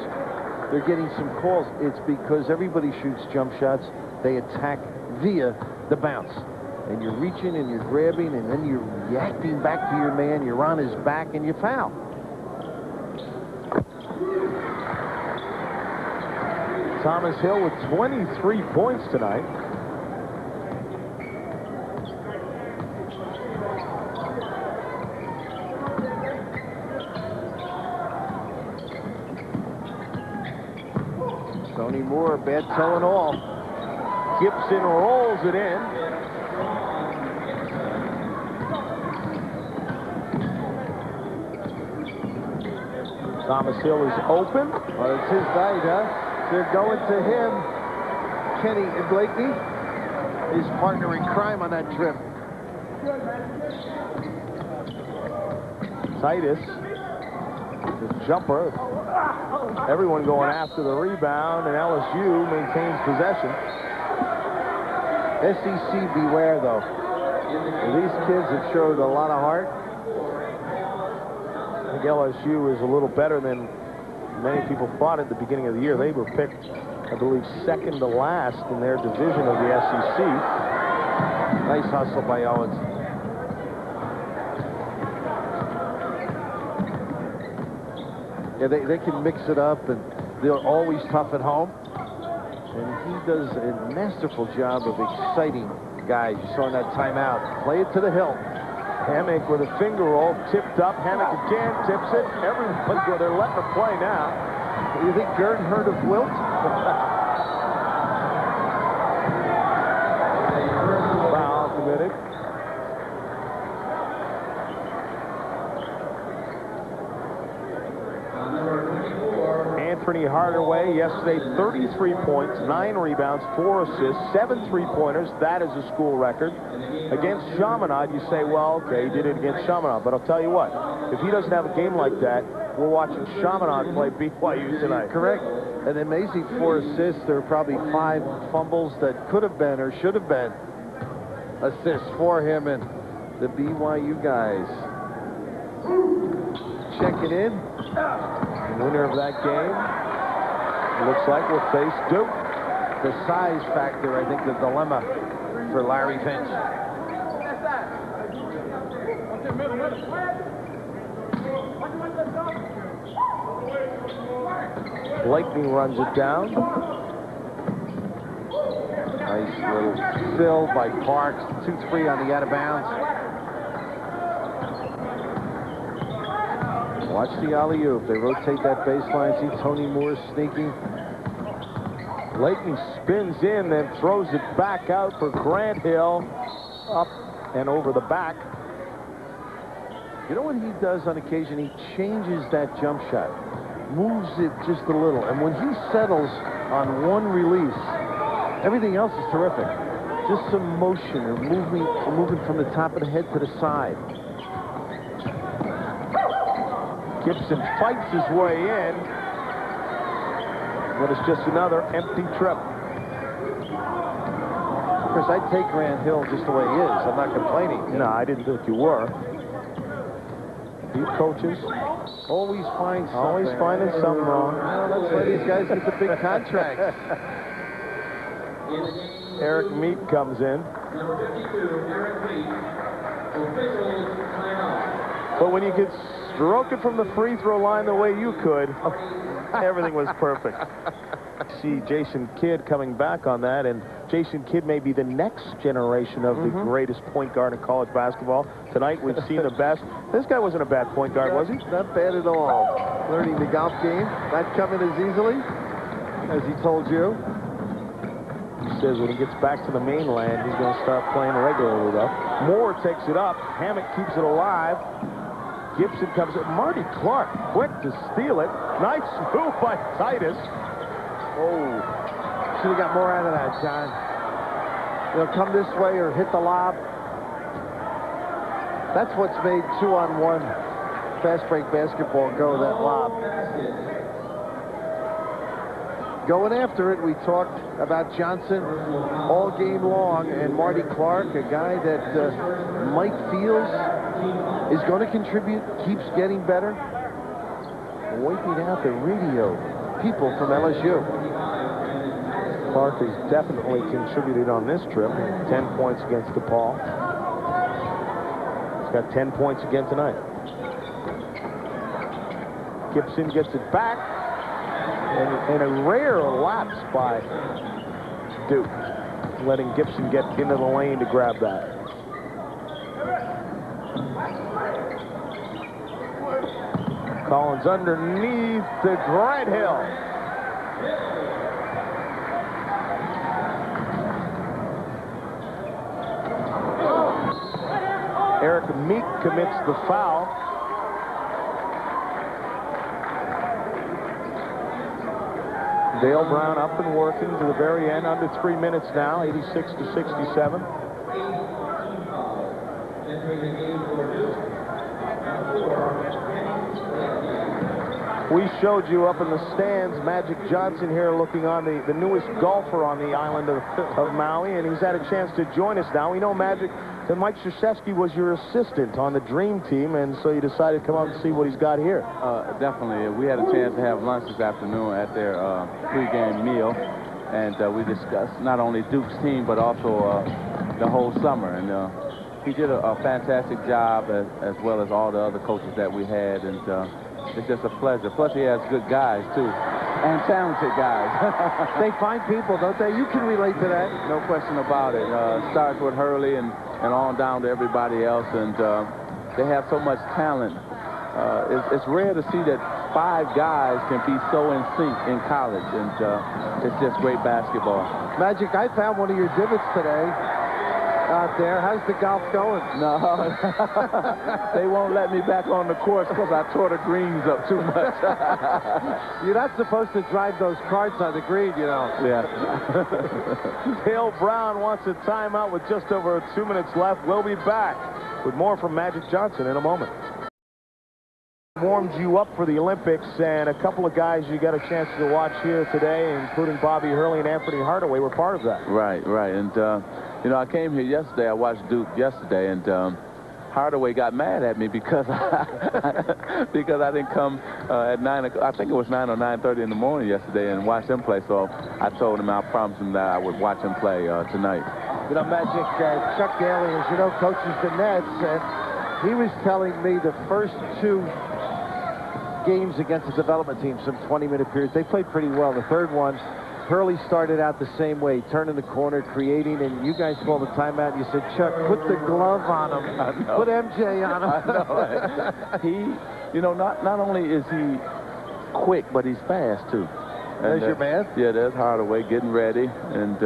Speaker 2: they're getting some calls. It's because everybody shoots jump shots. They attack via the bounce. And you're reaching and you're grabbing, and then you're reacting back to your man. You're on his back, and you foul.
Speaker 1: Thomas Hill with 23 points tonight.
Speaker 2: Tony Moore, bad toe and all.
Speaker 1: Gibson rolls it in. Thomas Hill is open.
Speaker 2: Well, it's his night, huh? They're going to him. Kenny Blakey, his partner in crime on that trip.
Speaker 1: Titus, the jumper. Everyone going after the rebound, and LSU maintains possession.
Speaker 2: SEC beware, though. These kids have showed a lot of heart.
Speaker 1: I think LSU is a little better than many people thought at the beginning of the year. They were picked, I believe, second to last in their division of the SEC.
Speaker 2: Nice hustle by Owens. Yeah, they can mix it up, and they're always tough at home. And he does a masterful job of exciting guys. You saw in that timeout. Play it to the hill.
Speaker 1: Hammock with a finger roll, tipped up. Hammock again tips it. Everyone's where they're letting him play now.
Speaker 2: You think Gerd heard of Wilt?
Speaker 1: Foul committed. Anthony Hardaway yesterday, 33 points, 9 rebounds, 4 assists, 7 three-pointers. That is a school record. Against Chaminade, you say, well, okay, he did it against Chaminade. But I'll tell you what, if he doesn't have a game like that, we're watching Chaminade play BYU tonight.
Speaker 2: Correct. An amazing 4 assists. There are probably 5 fumbles that could have been or should have been assists for him and the BYU guys. Checking in.
Speaker 1: Winner of that game, Looks like we'll face Duke.
Speaker 2: The size factor, I think, the dilemma for Larry Finch.
Speaker 1: Blakeney runs it down.
Speaker 2: Nice little fill by Parks. 2-3 on the out of bounds. Watch the alley-oop. They rotate that baseline. See Tony Moore sneaking.
Speaker 1: Blakeney spins in, then throws it back out for Grant Hill. Up and over the back.
Speaker 2: You know what he does on occasion? He changes that jump shot. Moves it just a little. And when he settles on one release, everything else is terrific. Just some motion or moving from the top of the head to the side.
Speaker 1: Gibson fights his way in, but it's just another empty trip.
Speaker 2: Of course, I'd take Grant Hill just the way he is. I'm not complaining.
Speaker 1: No, I didn't think you were. These coaches
Speaker 2: always find something.
Speaker 1: Always finding something wrong.
Speaker 2: Well, that's why these guys get the big contracts.
Speaker 1: Eric Meek comes in.
Speaker 7: Number 52, Eric Meek. Officials timeout.
Speaker 1: But when you could stroke it from the free throw line the way you could, everything was perfect. See Jason Kidd coming back on that, and Jason Kidd may be the next generation of the greatest point guard in college basketball. Tonight we've seen the best. This guy wasn't a bad point guard, was he?
Speaker 2: Not bad at all. Learning the golf game, not coming as easily as he told you.
Speaker 1: He says when he gets back to the mainland, he's going to start playing regularly, though. Moore takes it up. Hammock keeps it alive. Gibson comes in. Marty Clark, quick to steal it. Nice move by Titus.
Speaker 2: Oh, should have got more out of that, John. They'll come this way or hit the lob. That's what's made 2-on-1 fast break basketball go, that lob. Going after it, we talked about Johnson all game long, and Marty Clark, a guy that Mike feels is going to contribute, keeps getting better. Wiping out the radio people from LSU.
Speaker 1: Clark has definitely contributed on this trip. 10 points against DePaul. He's got 10 points again tonight. Gibson gets it back. And a rare lapse by Duke, letting Gibson get into the lane to grab that. Collins underneath to Grant Hill. Eric Meek commits the foul. Dale Brown up and working to the very end, under 3 minutes now, 86 to 67. We showed you up in the stands Magic Johnson here looking on the newest golfer on the island of Maui, and he's had a chance to join us now. We know Magic, that Mike Krzyzewski was your assistant on the Dream Team, and so you decided to come out and see what he's got here.
Speaker 9: Definitely. We had a chance to have lunch this afternoon at their pregame meal, and we discussed not only Duke's team, but also the whole summer. And he did a fantastic job, as well as all the other coaches that we had, and it's just a pleasure. Plus, he has good guys, too, and talented guys.
Speaker 2: They find people, don't they? You can relate to that.
Speaker 9: No question about it. Starts with Hurley and on down to everybody else, and they have so much talent. It's rare to see that 5 guys can be so in sync in college, and it's just great basketball.
Speaker 2: Magic, I found one of your divots today out there. How's the golf going?
Speaker 9: No, they won't let me back on the course because I tore the greens up too much.
Speaker 2: You're not supposed to drive those carts on the green, you know.
Speaker 9: Yeah.
Speaker 1: Dale Brown wants a timeout with just over 2 minutes left. We'll be back with more from Magic Johnson in a moment. Warmed you up for the Olympics, and a couple of guys you got a chance to watch here today, including Bobby Hurley and Anthony Hardaway, were part of that.
Speaker 9: Right. And, you know, I came here yesterday. I watched Duke yesterday, and Hardaway got mad at me because because I didn't come at 9 o'clock. I think it was 9 or 9:30 in the morning yesterday and watch him play. So I told him, I promised him that I would watch him play tonight.
Speaker 2: You know, Magic, Chuck Daly, as you know, coaches the Nets, and he was telling me the first 2 games against the development team, some 20-minute periods, they played pretty well. The third one, Hurley started out the same way, turning the corner, creating, and you guys called the timeout, and you said, Chuck, put the glove on him. Put MJ on him.
Speaker 9: I know. He, you know, not only is he quick, but he's fast, too.
Speaker 2: There's your man?
Speaker 9: Yeah, there's Hardaway getting ready. And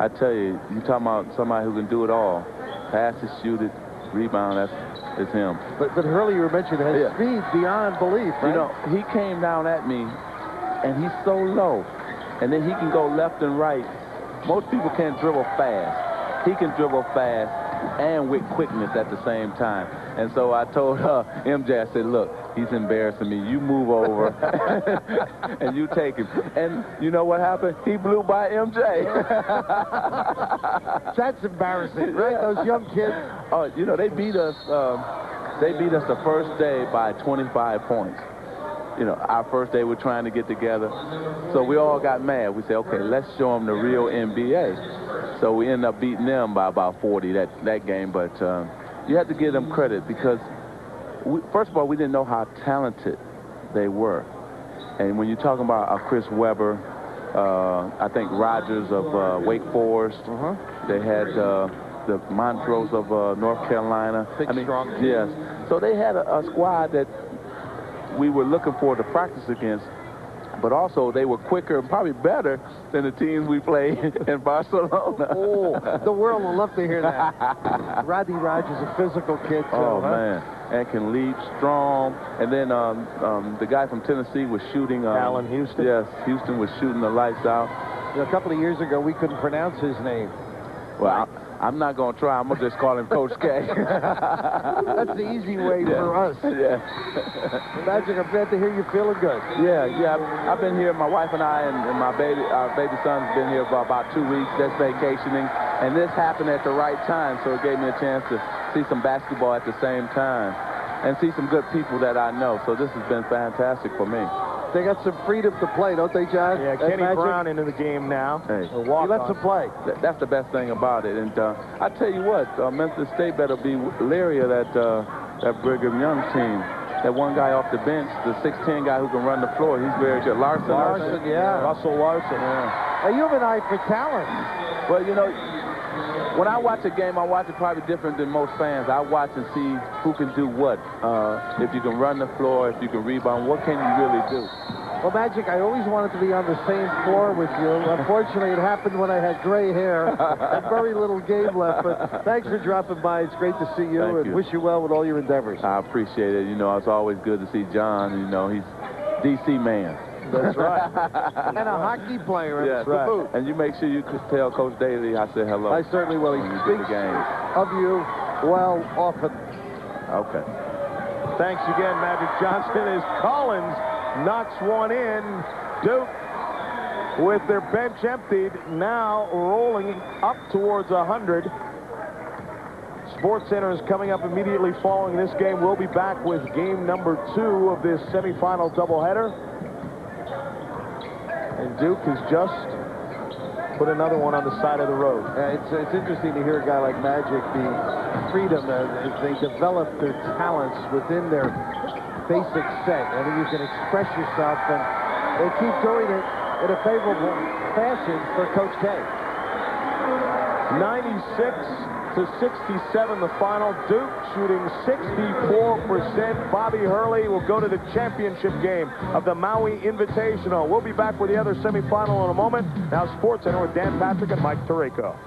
Speaker 9: I tell you, you talking about somebody who can do it all. Pass it, shoot it, rebound, it's him.
Speaker 2: But Hurley, you were mentioning, has speed beyond belief, right?
Speaker 9: You know, he came down at me, and he's so low. And then he can go left and right. Most people can't dribble fast. He can dribble fast and with quickness at the same time. And so I told MJ, I said, look, he's embarrassing me. You move over and you take him. And you know what happened? He blew by MJ.
Speaker 2: That's embarrassing, right? Those young kids.
Speaker 9: Oh, you know, they beat us the first day by 25 points. You know, our first day we're trying to get together. So we all got mad. We said, okay, let's show them the real NBA. So we ended up beating them by about 40 that game. But you have to give them credit because, first of all, we didn't know how talented they were. And when you're talking about Chris Webber, I think Rogers of Wake Forest, they had the Montrose of North Carolina.
Speaker 2: Big, strong.
Speaker 9: Yes. So they had a squad that we were looking forward to practice against, but also they were quicker and probably better than the teams we played in Barcelona.
Speaker 2: Oh, the world will love to hear that. Rodney Rogers, a physical kid, too.
Speaker 9: Oh, man. And can leap, strong. And then the guy from Tennessee was shooting.
Speaker 1: Allen Houston?
Speaker 9: Yes, Houston was shooting the lights out.
Speaker 2: You know, a couple of years ago, we couldn't pronounce his name.
Speaker 9: Well, I'm not going to try. I'm going to just call him Coach K.
Speaker 2: That's the easy way for us.
Speaker 9: Yeah.
Speaker 2: Magic, I'm glad to hear you feeling good.
Speaker 9: Yeah. I've been here. My wife and I and our baby son's been here for about 2 weeks. That's vacationing. And this happened at the right time, so it gave me a chance to see some basketball at the same time and see some good people that I know. So this has been fantastic for me.
Speaker 2: They got some freedom to play, don't they, John?
Speaker 1: Yeah, Kenny Brown into the game now.
Speaker 9: Hey.
Speaker 2: He lets them play.
Speaker 9: That's the best thing about it. And I tell you what, Memphis State better be leery of that Brigham Young team. That one guy off the bench, the 6'10" guy who can run the floor, he's very good. Larson,
Speaker 2: yeah.
Speaker 1: Russell Larson,
Speaker 2: yeah. You have an eye for talent.
Speaker 9: Well, you know, when I watch a game, I watch it probably different than most fans. I watch and see who can do what. If you can run the floor, if you can rebound, what can you really do?
Speaker 2: Well, Magic, I always wanted to be on the same floor with you. Unfortunately, it happened when I had gray hair and very little game left. But thanks for dropping by. It's great to see you.
Speaker 9: Thank you.
Speaker 2: Wish you well with all your endeavors.
Speaker 9: I appreciate it. You know, it's always good to see John. You know, he's D.C. man.
Speaker 2: That's right. And a hockey player.
Speaker 9: Yes, right. Boot. And you make sure you tell Coach Daly I said hello.
Speaker 2: I certainly will. He speaks of you well often.
Speaker 9: Okay.
Speaker 1: Thanks again, Magic Johnson, as Collins knocks one in. Duke, with their bench emptied, now rolling up towards 100. Sports Center is coming up immediately following this game. We'll be back with game number 2 of this semifinal doubleheader. And Duke has just put another one on the side of the road.
Speaker 2: It's interesting to hear a guy like Magic, the freedom as they develop their talents within their basic set. I think you can express yourself, and they keep doing it in a favorable fashion for Coach K.
Speaker 1: 96 to 67 the final. Duke shooting 64%. Bobby Hurley will go to the championship game of the Maui Invitational. We'll be back with the other semifinal in a moment. Now SportsCenter with Dan Patrick and Mike Tirico.